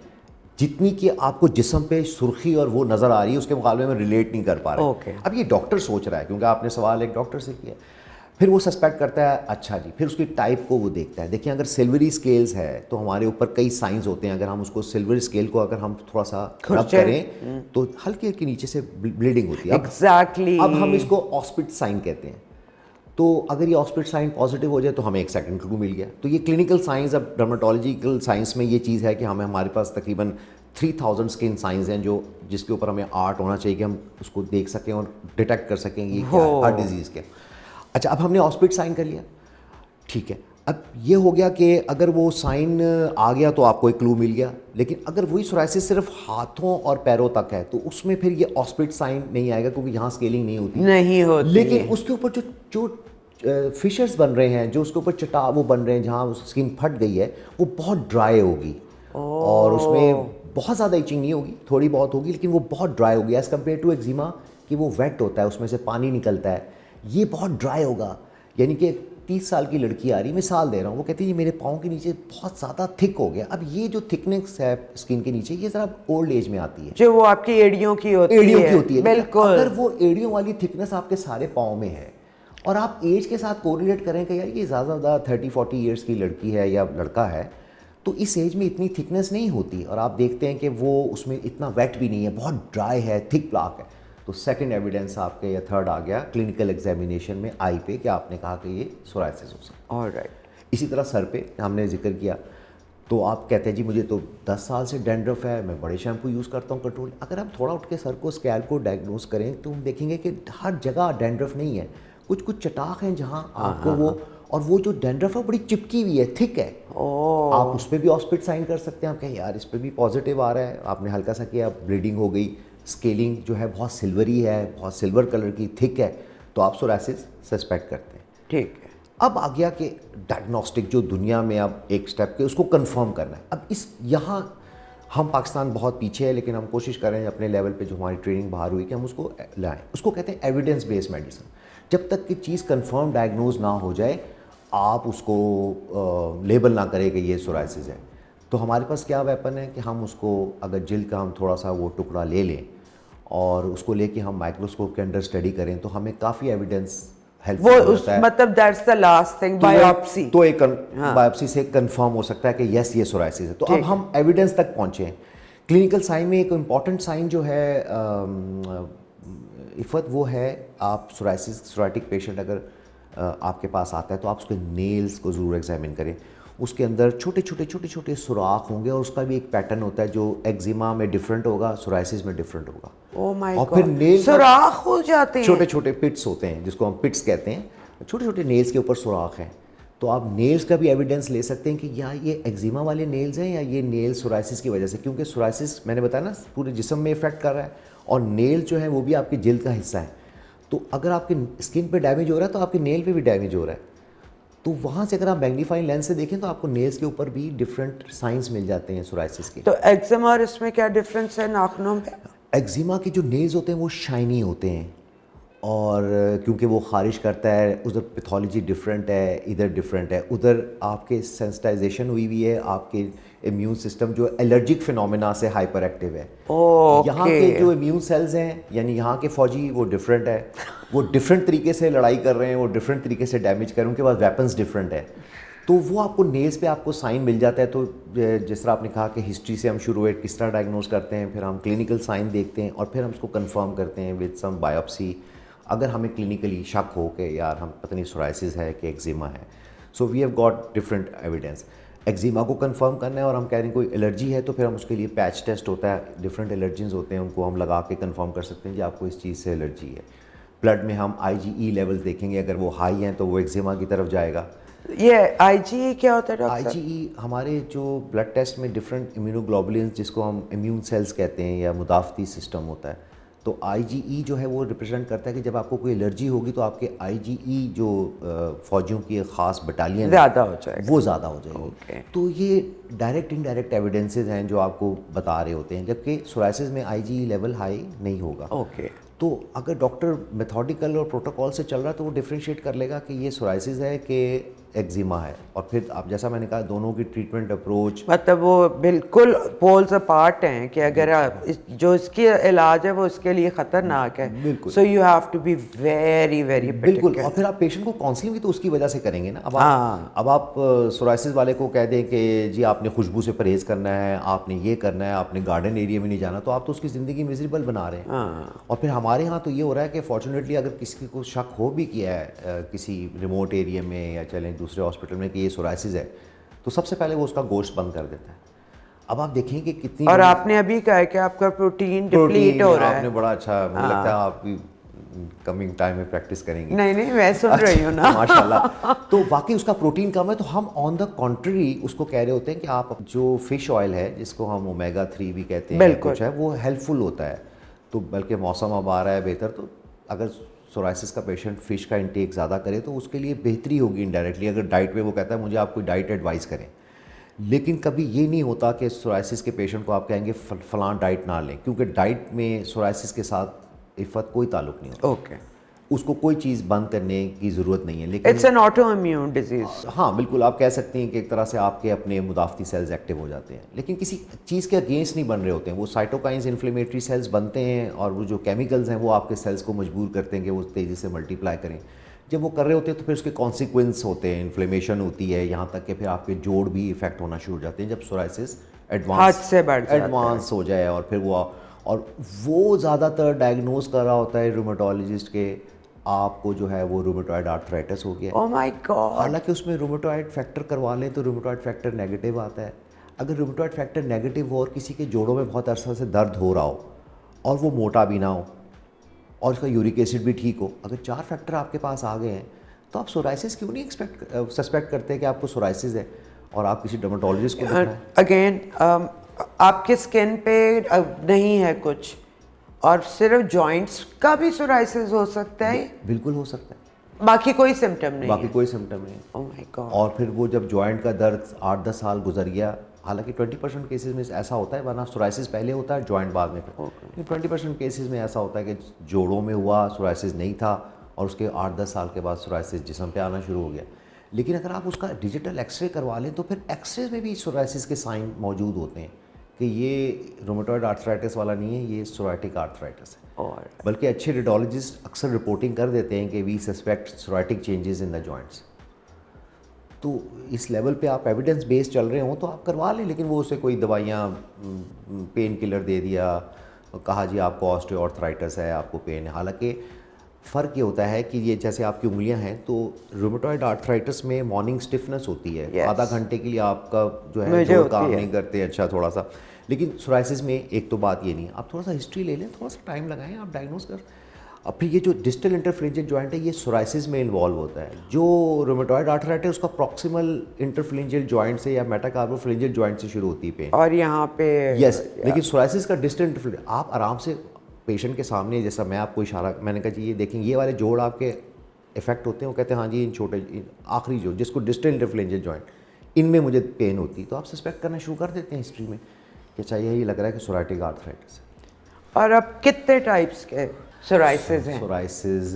S1: جتنی کہ آپ کو جسم پہ سرخی اور وہ نظر آ رہی ہے, اس کے مقابلے میں ریلیٹ نہیں کر پا رہے. اب یہ ڈاکٹر سوچ رہا ہے کیونکہ آپ نے سوال ایک ڈاکٹر سے کیا, پھر وہ سسپیکٹ کرتا ہے اچھا جی, پھر اس کی ٹائپ کو وہ دیکھتا ہے. دیکھیں اگر سلوری اسکیلز ہے تو ہمارے اوپر کئی سائنز ہوتے ہیں, اگر ہم اس کو سلور اسکیل کو اگر ہم تھوڑا سا رب کریں تو ہلکی ہلکی نیچے سے بلیڈنگ ہوتی ہے. اب ہم اس کو آسپٹ سائن کہتے ہیں. تو اگر یہ آسپٹ سائن پازیٹیو ہو جائے تو ہمیں ایک سیکنڈ کلو مل گیا. تو یہ کلینکل سائنس, اب ڈرماٹولوجیکل سائنس میں یہ چیز ہے کہ ہمارے پاس تقریباً 3000 اسکن سائنس ہیں جو جس کے اوپر ہمیں آرٹ ہونا چاہیے کہ ہم اس کو دیکھ سکیں اور ڈیٹیکٹ کر سکیں یہ کیا ہے, ہر ڈیزیز کے. اچھا اب ہم نے آسپٹ سائن کر لیا, ٹھیک ہے. اب یہ ہو گیا کہ اگر وہ سائن آ گیا تو آپ کو ایک کلو مل گیا, لیکن اگر وہی سورائسس صرف ہاتھوں اور پیروں تک ہے تو اس میں پھر یہ آسپٹ سائن نہیں آئے گا کیونکہ یہاں اسکیلنگ نہیں ہوتی. لیکن اس کے اوپر جو فشرز بن رہے ہیں, جو اس کے اوپر چٹا وہ بن رہے ہیں جہاں اسکن پھٹ گئی ہے, وہ بہت ڈرائی ہوگی اور اس میں بہت زیادہ ایچنگ نہیں ہوگی, تھوڑی بہت ہوگی لیکن وہ بہت ڈرائی ہوگی ایز کمپیئر ٹو ایگزیما کہ وہ ویٹ ہوتا ہے, اس میں سے پانی نکلتا ہے. یہ بہت ڈرائی ہوگا. یعنی کہ 30 سال کی لڑکی آ رہی, مثال دے رہا ہوں, وہ کہتی ہے یہ میرے پاؤں کے نیچے بہت زیادہ تھک ہو گیا. اب یہ جو تھکنیس ہے اسکن کے نیچے یہ ذرا اولڈ ایج میں آتی ہے,
S2: جو وہ آپ کی ایڑیوں کی ہوتی ہے.
S1: بالکل. اگر وہ ایڑیوں والی تھکنیس آپ کے سارے پاؤں میں ہے اور آپ ایج کے ساتھ کوریلیٹ کریں کہ یار یہ زیادہ زیادہ 30-40 ایئرس کی لڑکی ہے یا لڑکا ہے, تو اس ایج میں اتنی تھکنیس نہیں ہوتی اور آپ دیکھتے ہیں کہ وہ اس میں اتنا ویٹ بھی نہیں ہے, بہت ڈرائی ہے, تھک پلاک ہے. تو سیکنڈ ایویڈنس آپ کے یا تھرڈ آ گیا کلینکل ایگزامینیشن میں آئی پہ کہ آپ نے کہا کہ یہ سورائسس ہو سکتا ہے. اسی طرح سر پہ ہم نے ذکر کیا تو آپ کہتے ہیں جی مجھے تو 10 سال سے ڈینڈرف ہے, میں بڑے شیمپو یوز کرتا ہوں کنٹرول. اگر آپ تھوڑا اٹھ کے سر کو اسکیلپ کو ڈائگنوز کریں تو ہم دیکھیں گے کہ ہر جگہ ڈینڈرف نہیں ہے, کچھ چٹاخ ہیں جہاں آپ کو وہ, اور وہ جو ڈینڈرف ہے بڑی چپکی ہوئی ہے, تھک ہے. آپ اس پہ بھی آسپٹ سائن کر سکتے ہیں. آپ کہیں یار اس پہ بھی پازیٹیو آ رہا ہے, آپ نے ہلکا سا کیا, بلیڈنگ ہو گئی, اسکیلنگ جو ہے بہت سلوری ہے, بہت سلور کلر کی, تھک ہے, تو آپ سورائسس سسپیکٹ کرتے ہیں.
S2: ٹھیک ہے.
S1: اب آ گیا کہ ڈائگنوسٹک جو دنیا میں اب ایک سٹیپ کے اس کو کنفرم کرنا ہے. اب یہاں ہم پاکستان بہت پیچھے ہے, لیکن ہم کوشش کر رہے ہیں اپنے لیول پہ جو ہماری ٹریننگ باہر ہوئی کہ ہم اس کو لائیں. اس کو کہتے ہیں ایویڈنس بیسڈ میڈیسن. جب تک کہ چیز کنفرم ڈائگنوز نہ ہو جائے آپ اس کو لیبل نہ کریں کہ یہ سورائسس ہے. تو ہمارے پاس کیا ویپن ہے کہ ہم اس کو اگر جلد کا ہم تھوڑا سا وہ ٹکڑا لے لیں اور اس کو لے کے ہم مائکروسکوپ کے انڈر اسٹڈی کریں تو ہمیں کافی ایویڈنس ہیلپ ہوتا ہے.
S2: مطلب that's the last thing, biopsy.
S1: تو ایک بایوپسی سے کنفرم ہو سکتا ہے کہ یس یہ سورائسس ہے. تو اب ہم ایویڈنس تک پہنچے ہیں. کلینکل سائن میں ایک امپورٹنٹ سائن جو ہے عفت, وہ ہے آپ سورائٹک پیشنٹ اگر آپ کے پاس آتا ہے تو آپ اس کے نیلز کو ضرور ایگزامن کریں. اس کے اندر چھوٹے چھوٹے سوراخ ہوں گے اور اس کا بھی ایک پیٹرن ہوتا ہے جو ایگزیما میں ڈفرینٹ ہوگا, سورائسس میں ڈفرینٹ ہوگا. اور پھر نیل
S2: سوراخ ہو جاتے ہیں,
S1: چھوٹے چھوٹے پٹس ہوتے ہیں جس کو ہم پٹس کہتے ہیں, چھوٹے چھوٹے نیلز کے اوپر سوراخ ہیں. تو آپ نیلز کا بھی ایویڈنس لے سکتے ہیں کہ یا یہ ایگزیما والے نیلز ہیں یا یہ نیل سورائسس کی وجہ سے, کیونکہ سورائسس میں نے بتایا نا پورے جسم میں افیکٹ کر رہا ہے اور نیل جو ہے وہ بھی آپ کی جلد کا حصہ ہے. تو اگر آپ کے اسکن پہ ڈیمیج ہو رہا ہے تو آپ کے نیل پہ بھی ڈیمیج ہو رہا ہے. تو وہاں سے اگر آپ میگنیفائنگ لینس سے دیکھیں تو آپ کو نیلز کے اوپر بھی ڈفرینٹ سائنس مل جاتے ہیں سورائسس کے.
S2: تو ایگزیما اور اس میں کیا ڈفرینس ہے ناخنوں میں؟
S1: ایگزیما کے جو نیلز ہوتے ہیں وہ شائنی ہوتے ہیں اور کیونکہ وہ خارش کرتا ہے, ادھر پیتھولوجی ڈفرینٹ ہے, ادھر ڈفرینٹ ہے. ادھر آپ کے سینسٹائزیشن ہوئی ہے, آپ کے امیون سسٹم جو الرجک فینومینا سے ہائپر ایکٹیو ہے. یہاں کے جو امیون سیلز ہیں یعنی یہاں کے فوجی وہ ڈفرینٹ ہے, وہ ڈفرینٹ طریقے سے لڑائی کر رہے ہیں, وہ ڈفرینٹ طریقے سے ڈیمیج کر رہے ہیں, ان کے پاس ویپنس ڈفرینٹ ہے. تو وہ آپ کو نیلز پہ آپ کو سائن مل جاتا ہے. تو جس طرح آپ نے کہا کہ ہسٹری سے ہم شروع ہوئے کس طرح ڈائگنوز کرتے ہیں, پھر ہم کلینکل سائن دیکھتے ہیں اور پھر ہم اس کو کنفرم کرتے ہیں وتھ سم بایوپسی. اگر ہمیں کلینکلی شک ہو کہ یار ہم پتہ نہیں سورائسس ہے کہ ایگزیما ہے, so we have got different evidence. Eczema کو کنفرم کرنا ہے اور ہم کہہ رہے ہیں کوئی الرجی ہے تو پھر ہم اس کے لیے پیچ ٹیسٹ ہوتا ہے, ڈفرینٹ الرجنز ہوتے ہیں, ان کو ہم لگا کے کنفرم کر سکتے ہیں کہ آپ کو اس چیز سے الرجی ہے. بلڈ میں ہم IgE لیولز دیکھیں گے, اگر وہ ہائی ہیں تو وہ ایگزیما کی طرف جائے گا.
S2: یہ آئی جی ای کیا ہوتا ہے ڈاکٹر
S1: آئی
S2: صاحب؟
S1: جی ای ہمارے جو بلڈ ٹیسٹ میں ڈفرینٹ امیونوگلوبولنس جس کو ہم امیون سیلز کہتے ہیں یا مدافعتی سسٹم ہوتا ہے، تو آئی جی ای جو ہے وہ ریپرزینٹ کرتا ہے کہ جب آپ کو کوئی الرجی ہوگی تو آپ کے آئی جی ای جو فوجیوں کی ایک خاص بٹالین
S2: زیادہ ہو جائے گا،
S1: وہ زیادہ ہو جائے
S2: اوکے.
S1: گی. تو یہ ڈائریکٹ انڈائریکٹ ایویڈنسز ہیں جو آپ کو بتا رہے ہوتے ہیں، جبکہ سورائسس میں آئی جی ای لیول ہائی نہیں ہوگا.
S2: اوکے.
S1: تو اگر ڈاکٹر میتھوڈیکل اور پروٹوکول سے چل رہا ہے تو وہ ڈفرینشیٹ کر لے گا کہ یہ سورائسس ہے کہ ایگزیما ہے، اور پھر اب جیسا میں نے کہا دونوں کی ٹریٹمنٹ اپروچ
S2: مطلب وہ بالکل پولز اپارٹ ہیں کہ اگر جو اس کی علاج ہے وہ اس کے لیے خطرناک ہے،
S1: بالکل.
S2: So you have to be very very
S1: بالکل. اور پھر آپ پیشنٹ کو کاؤنسلنگ بھی تو اس کی وجہ سے کریں گے نا. اب آپ سورائسس والے کو کہہ دیں کہ جی آپ نے خوشبو سے پرہیز کرنا ہے، آپ نے یہ کرنا ہے، آپ نے گارڈن ایریا میں نہیں جانا، تو آپ تو اس کی زندگی میزریبل بنا رہے ہیں. اور پھر ہمارے ہاں تو یہ ہو رہا ہے کہ فارچونیٹلی اگر کسی کو شک ہو بھی کیا ہے کسی ریموٹ ایریا میں یا چلیں دوسرے ہاسپٹل میں کہ یہ سورائسس ہے، تو سب سے پہلے وہ اس کا گوشت بند کر دیتا ہے. اب آپ دیکھیں کہ کتنی،
S2: اور آپ نے ابھی کہا کہ آپ کا پروٹین ڈپلیٹ ہو رہا
S1: آپ
S2: ہے.
S1: نے بڑا اچھا، مجھے لگتا ہے آپ بھی کمنگ ٹائم میں پریکٹس کریں گے.
S2: نہیں میں سن رہی ہوں نا.
S1: ماشاء اللہ. تو واقعی اس کا پروٹین کم ہے، تو ہم آن دا کنٹری اس کو کہہ رہے ہوتے ہیں کہ آپ جو فش آئل ہے جس کو ہم اومیگا 3 بھی کہتے ہیں کچھ ہے، وہ ہیلپ فل ہوتا ہے. تو بلکہ موسم اب آ رہا ہے بہتر، تو اگر سورائسس کا پیشنٹ فش کا انٹیک زیادہ کرے تو اس کے لیے بہتری ہوگی انڈائریکٹلی. اگر ڈائٹ میں وہ کہتا ہے مجھے آپ کوئی ڈائٹ ایڈوائز کریں، لیکن کبھی یہ نہیں ہوتا کہ سورائسس کے پیشنٹ کو آپ کہیں گے فلاں ڈائٹ نہ لیں، کیونکہ ڈائٹ میں سورائسس کے ساتھ عفت کوئی تعلق نہیں ہوتا.
S2: اوکے.
S1: اس کو کوئی چیز بند کرنے کی ضرورت نہیں ہے. لیکن
S2: it's an autoimmune disease.
S1: ہاں بالکل، آپ کہہ سکتے ہیں کہ ایک طرح سے آپ کے اپنے مدافعتی سیلز ایکٹیو ہو جاتے ہیں، لیکن کسی چیز کے اگینسٹ نہیں بن رہے ہوتے ہیں. وہ سائٹوکائنز انفلیمیٹری سیلز بنتے ہیں، اور وہ جو کیمیکلز ہیں وہ آپ کے سیلز کو مجبور کرتے ہیں کہ وہ تیزی سے ملٹی پلائی کریں. جب وہ کر رہے ہوتے ہیں تو پھر اس کے کانسیکوینس ہوتے ہیں، انفلیمیشن ہوتی ہے، یہاں تک کہ پھر آپ کے جوڑ بھی افیکٹ ہونا شروع ہو جاتے ہیں جب سورائسس ایڈوانس ہو جائے. اور پھر وہ زیادہ تر ڈائگنوز کر رہا ہوتا ہے رومیٹولوجسٹ کے آپ کو جو ہے وہ رومیٹوائڈ آرتھرائٹس ہو گیا.
S2: او مائی گاڈ.
S1: حالانکہ اس میں رومیٹوائڈ فیکٹر کروا لیں تو رومیٹوائڈ فیکٹر نیگیٹو آتا ہے. اگر رومیٹوائڈ فیکٹر نیگیٹو ہو اور کسی کے جوڑوں میں بہت عرصہ سے درد ہو رہا ہو اور وہ موٹا بھی نہ ہو اور اس کا یورک ایسڈ بھی ٹھیک ہو، اگر 4 فیکٹر آپ کے پاس آ گئے ہیں تو آپ سورائسس کیوں نہیں سسپیکٹ کرتے کہ آپ کو سورائسس ہے اور آپ کسی ڈرماٹولوجسٹ کو دکھائیں.
S2: اگین آپ کے اسکن پہ نہیں ہے کچھ، اور صرف جوائنٹس کا بھی سورائسس ہو سکتا ہے؟
S1: بالکل ہو سکتا ہے.
S2: باقی کوئی سمٹم نہیں؟
S1: باقی کوئی سمٹم نہیں.
S2: او مائی گاڈ.
S1: اور پھر وہ جب جوائنٹ کا درد 8-10 سال گزر گیا، حالانکہ 20% کیسز میں ایسا ہوتا ہے، ورنہ سورائسس پہلے ہوتا ہے جوائنٹ بعد میں. 20% کیسز میں ایسا ہوتا ہے کہ جوڑوں میں ہوا، سورائسس نہیں تھا، اور اس کے 8-10 سال کے بعد سورائسس جسم پہ آنا شروع ہو گیا. لیکن اگر آپ اس کا ڈیجیٹل ایکس رے کروا لیں تو پھر ایکس رے میں بھی سورائسس کے سائن موجود ہوتے ہیں کہ یہ رومیٹوائڈ آرتھرائٹس والا نہیں ہے، یہ سورائٹک آرتھرائٹس ہے. بلکہ اچھے ریڈیولوجسٹ اکثر رپورٹنگ کر دیتے ہیں کہ we suspect psoriatic changes in the joints. تو اس لیول پہ آپ ایویڈنس بیس چل رہے ہوں تو آپ کروا لیں. لیکن وہ اسے کوئی دوائیاں پین کلر دے دیا، کہا جی آپ کو آسٹیو آرتھرائٹس ہے، آپ کو پین ہے. حالانکہ فرق یہ ہوتا ہے کہ یہ جیسے آپ کی انگلیاں ہیں، تو رومیٹوائڈ آرتھرائٹس میں مارننگ اسٹفنس ہوتی ہے، آدھا گھنٹے کے لیے آپ کا جو ہے جوڑ کام نہیں کرتے اچھا تھوڑا سا. لیکن سورائسس میں ایک تو بات یہ نہیں، آپ تھوڑا سا ہسٹری لے لیں، تھوڑا سا ٹائم لگائیں، آپ ڈائگنوز کر. اب پھر یہ جو ڈسٹل انٹرفلینجل جوائنٹ ہے یہ سورائسس میں انوالو ہوتا ہے. جو رومیٹوائڈ آرتھرائٹس اس کا پروکسیمل انٹرفلینجل جوائنٹ سے یا میٹاکاربوفلینجل جوائنٹ سے شروع ہوتی ہے پین،
S2: اور یہاں پہ
S1: یس. لیکن سورائسس کا ڈسٹل انٹرفلینجل آپ آرام سے پیشنٹ کے سامنے، جیسا میں آپ کو اشارہ، میں نے کہا جی یہ دیکھیں یہ والے جوڑ آپ کے افیکٹ ہوتے ہیں، وہ کہتے ہیں ہاں جی ان چھوٹے آخری جوڑ جس کو ڈسٹل انٹرفلینجل جوائنٹ، ان میں مجھے پین ہوتی ہے. تو آپ سسپیکٹ کرنا شروع کر دیتے ہیں ہسٹری میں کہ چاہیے یہ لگ رہا ہے کہ سورائٹک آرتھرائٹس ہے.
S2: اور اب کتنے ٹائپس کے سورائسس ہیں؟
S1: سورائسس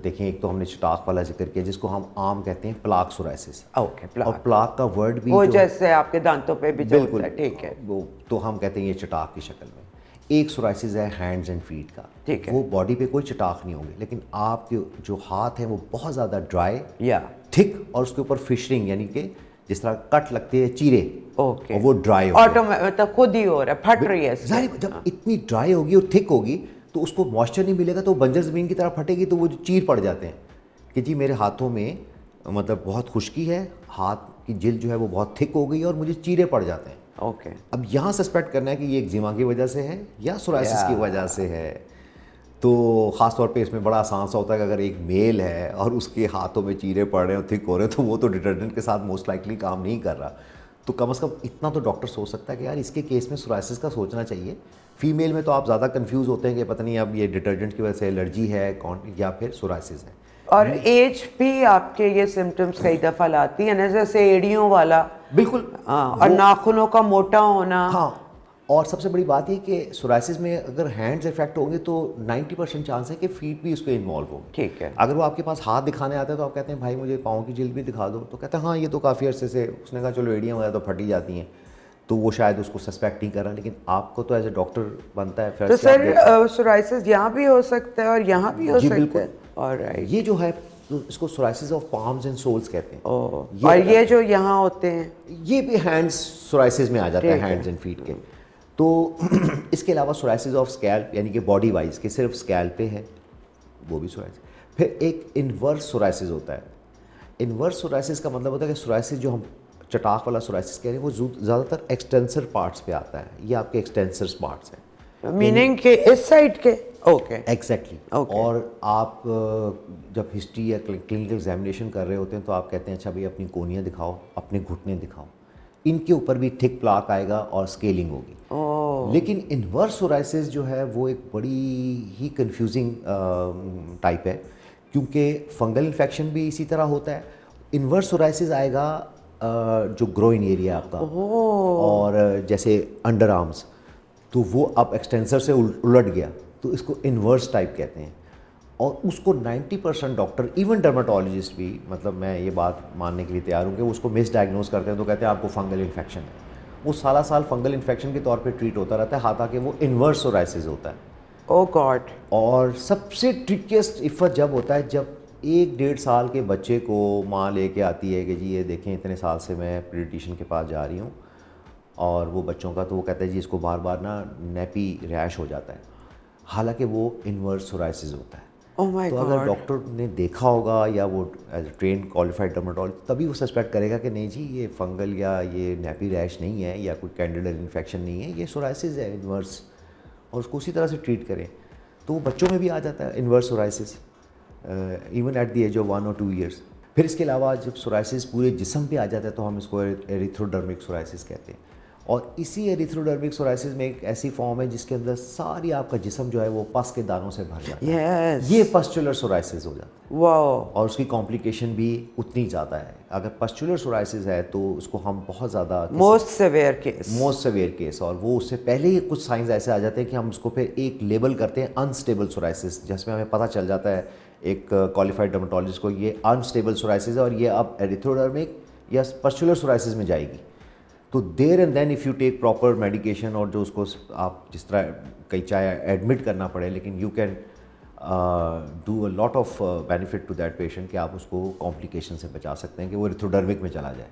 S1: دیکھیں، ایک تو ہم نے چٹاک والا ذکر کیا جس کو ہم عام کہتے ہیں پلاک سورائسس.
S2: اوکے.
S1: اور پلاک کا ورڈ بھی
S2: وہ جیسے آپ کے دانتوں پہ بھی
S1: بالکل
S2: ٹھیک ہے،
S1: وہ تو ہم کہتے ہیں یہ چٹاک کی شکل میں. ایک سورائسس ہے ہینڈز اینڈ فیٹ کا،
S2: ٹھیک ہے،
S1: وہ باڈی پہ کوئی چٹاک نہیں ہوگی، لیکن آپ کے جو ہاتھ ہیں وہ بہت زیادہ ڈرائی
S2: یا
S1: تھک، اور اس کے اوپر فشرنگ یعنی کہ جس طرح کٹ لگتے ہیں چیرے،
S2: اوکے،
S1: اور وہ ڈرائی ہو
S2: مطلب خود ہی ہو رہا ہے، پھٹ رہی ہے.
S1: ظاہر جب اتنی ڈرائی ہوگی اور تھک ہوگی تو اس کو موئسچر نہیں ملے گا تو بنجر زمین کی طرح پھٹے گی، تو وہ جو چیر پڑ جاتے ہیں کہ جی میرے ہاتھوں میں مطلب بہت خشکی ہے، ہاتھ کی جلد جو ہے وہ بہت تھک ہو گئی اور مجھے چیرے پڑ جاتے ہیں.
S2: اوکے.
S1: اب یہاں سسپیکٹ کرنا ہے کہ یہ ایگزیما کی وجہ سے ہے یا سورائسس کی وجہ سے ہے. تو خاص طور پہ اس میں بڑا آسان سا ہوتا ہے کہ اگر ایک میل ہے اور اس کے ہاتھوں میں چیرے پڑ رہے ہیں اور تھک ہو رہے ہیں تو وہ تو ڈٹرجنٹ کے ساتھ موسٹ لائکلی کام نہیں کر رہا. تو کم از کم اتنا تو ڈاکٹر سوچ سکتا ہے کہ یار اس کے کیس میں سورائسس کا سوچنا چاہیے. فیمیل میں تو آپ زیادہ کنفیوز ہوتے ہیں کہ پتہ نہیں اب یہ ڈٹرجنٹ کی وجہ سے الرجی ہے یا پھر سورائسس ہے.
S2: اور ایج بھی آپ کے یہ سمٹمس کئی دفعہ لاتی ہیں جیسے ایڑیوں والا.
S1: بالکل.
S2: اور ناخنوں کا موٹا ہونا.
S1: ہاں, اور سب سے بڑی بات یہ کہ سورائسس میں اگر ہینڈز افیکٹ ہوں گے تو 90% چانس ہے کہ فیٹ بھی اس کو انوالو ہوگی.
S2: ٹھیک ہے.
S1: اگر وہ آپ کے پاس ہاتھ دکھانے آتا ہے تو آپ کہتے ہیں بھائی مجھے پاؤں کی جلد بھی دکھا دو, تو کہتے ہیں ہاں یہ تو کافی عرصے سے, اس نے کہا چلو ایڑیاں وغیرہ تو پھٹ ہی جاتی ہیں, تو وہ شاید اس کو سسپیکٹ نہیں کر رہا, لیکن آپ کو تو ایز اے ڈاکٹر بنتا ہے.
S2: تو سر سورائسس یہاں بھی ہو سکتا ہے اور یہاں بھی ہو سکتا ہے. آلرائٹ.
S1: یہ جو ہے اس کو سورائسس آف پالمز اینڈ سولز کہتے ہیں.
S2: اور یہ جو یہاں ہوتے ہیں
S1: یہ بھی ہینڈز سورائسس میں آ جاتا ہے, ہینڈز اینڈ فیٹ کے. تو اس کے علاوہ سورائسس آف اسکیلپ یعنی کہ باڈی وائز کہ صرف اسکیلپ پہ ہے, وہ بھی سورائسس. پھر ایک انورس سورائسس ہوتا ہے. انورس سورائسس کا مطلب ہوتا ہے کہ سورائسس جو ہم چٹاخ والا سورائسس کہہ رہے ہیں وہ زیادہ تر ایکسٹینسر پارٹس پہ آتا ہے. یہ آپ کے ایکسٹینسر پارٹس ہیں,
S2: میننگ کہ اس سائڈ کے. Okay
S1: exactly. اور آپ جب ہسٹری یا کلینکل ایگزامینیشن کر رہے ہوتے ہیں تو آپ کہتے ہیں اچھا بھائی اپنی کونیاں دکھاؤ, اپنے گھٹنے دکھاؤ, ان کے اوپر بھی تھک پلاک آئے گا اور اسکیلنگ ہوگی. لیکن انورس سورائسس جو ہے وہ ایک بڑی ہی کنفیوزنگ ٹائپ ہے, کیونکہ فنگل انفیکشن بھی اسی طرح ہوتا ہے. انورس سورائسس آئے گا جو گروئن ایریا آپ کا, اور جیسے انڈر آرمز, تو وہ اب ایکسٹینسر سے الٹ گیا تو اس کو انورس ٹائپ کہتے ہیں. اور اس کو 90% ڈاکٹر ایون ڈرماٹولوجسٹ بھی, مطلب میں یہ بات ماننے کے لیے تیار ہوں کہ اس کو مس ڈائگنوز کرتے ہیں تو کہتے ہیں آپ کو فنگل انفیکشن ہے. وہ سالہ سال فنگل انفیکشن کے طور پہ ٹریٹ ہوتا رہتا ہے, حالانکہ وہ انورس سورائسس ہوتا ہے.
S2: او گاڈ.
S1: اور سب سے ٹرکیسٹ ایفت جب ہوتا ہے جب 1-1.5 سال کے بچے کو ماں لے کے آتی ہے کہ جی یہ دیکھیں اتنے سال سے میں پیڈیٹیشین کے پاس جا رہی ہوں, اور وہ بچوں کا تو وہ کہتا ہے جی اس کو بار بار نا نیپی ریش ہو جاتا ہے, حالانکہ وہ انورس سورائسس ہوتا ہے. تو اگر ڈاکٹر نے دیکھا ہوگا یا وہ as a trained qualified dermatologist, تبھی وہ سسپیکٹ کرے گا کہ نہیں جی یہ فنگل یا یہ نیپی ریش نہیں ہے یا کوئی کینڈیڈل انفیکشن نہیں ہے, یہ سورائسس ہے انورس, اور اس کو اسی طرح سے ٹریٹ کریں. تو وہ بچوں میں بھی آ جاتا ہے inverse psoriasis even at the age of 1 or 2 years. پھر اس کے علاوہ جب سورائسس پورے جسم پہ آ جاتا ہے تو ہم اس کو ایریتھروڈرمک سورائسس کہتے ہیں. اور اسی ایریتھروڈرمک سورائسس میں ایک ایسی فارم ہے جس کے اندر ساری آپ کا جسم جو ہے وہ پس کے دانوں سے بھر جاتا ہے. یہ پسچولر سورائسس ہو جاتا ہے. اور اس کی کمپلیکیشن بھی اتنی زیادہ ہے. اگر پسچولر سورائسس ہے تو اس کو ہم بہت زیادہ
S2: موسٹ سیویئر کیس,
S1: اور وہ اس سے پہلے ہی کچھ سائنز ایسے آ جاتے ہیں کہ ہم اس کو پھر ایک لیبل کرتے ہیں انسٹیبل سورائسس, جس میں ہمیں پتہ چل جاتا ہے ایک کوالیفائڈ ڈرماٹولوجسٹ کو یہ انسٹیبل سورائسس ہے اور یہ اب ایریتھروڈرمک یا پسچولر سورائسس میں جائے گی. تو there and then if you take proper medication, اور جو اس کو آپ جس طرح کئی چاہے ایڈمٹ کرنا پڑے, لیکن you can do a lot of benefit to that patient کہ آپ اس کو کمپلیکیشن سے بچا سکتے ہیں کہ وہ ایریتھروڈرمک میں چلا جائے,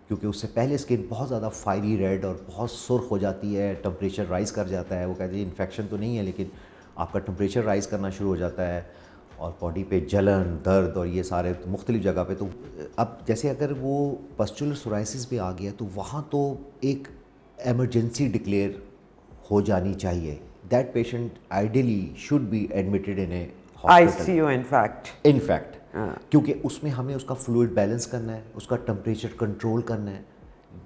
S1: کیونکہ اس سے پہلے اسکن بہت زیادہ فائری ریڈ اور بہت سرخ ہو جاتی ہے, ٹمپریچر رائز کر جاتا ہے. وہ کہتے ہیں انفیکشن تو نہیں ہے لیکن آپ کا ٹمپریچر رائز کرنا شروع ہو جاتا ہے, اور باڈی پہ جلن, درد, اور یہ سارے مختلف جگہ پہ. تو اب جیسے اگر وہ پسچولر سورائسس پہ آ گیا تو وہاں تو ایک ایمرجنسی ڈکلیئر ہو جانی چاہیے. That patient ideally should be admitted in a
S2: ICU
S1: in fact, کیونکہ اس میں ہمیں اس کا فلوئڈ بیلنس کرنا ہے, اس کا ٹمپریچر کنٹرول کرنا ہے,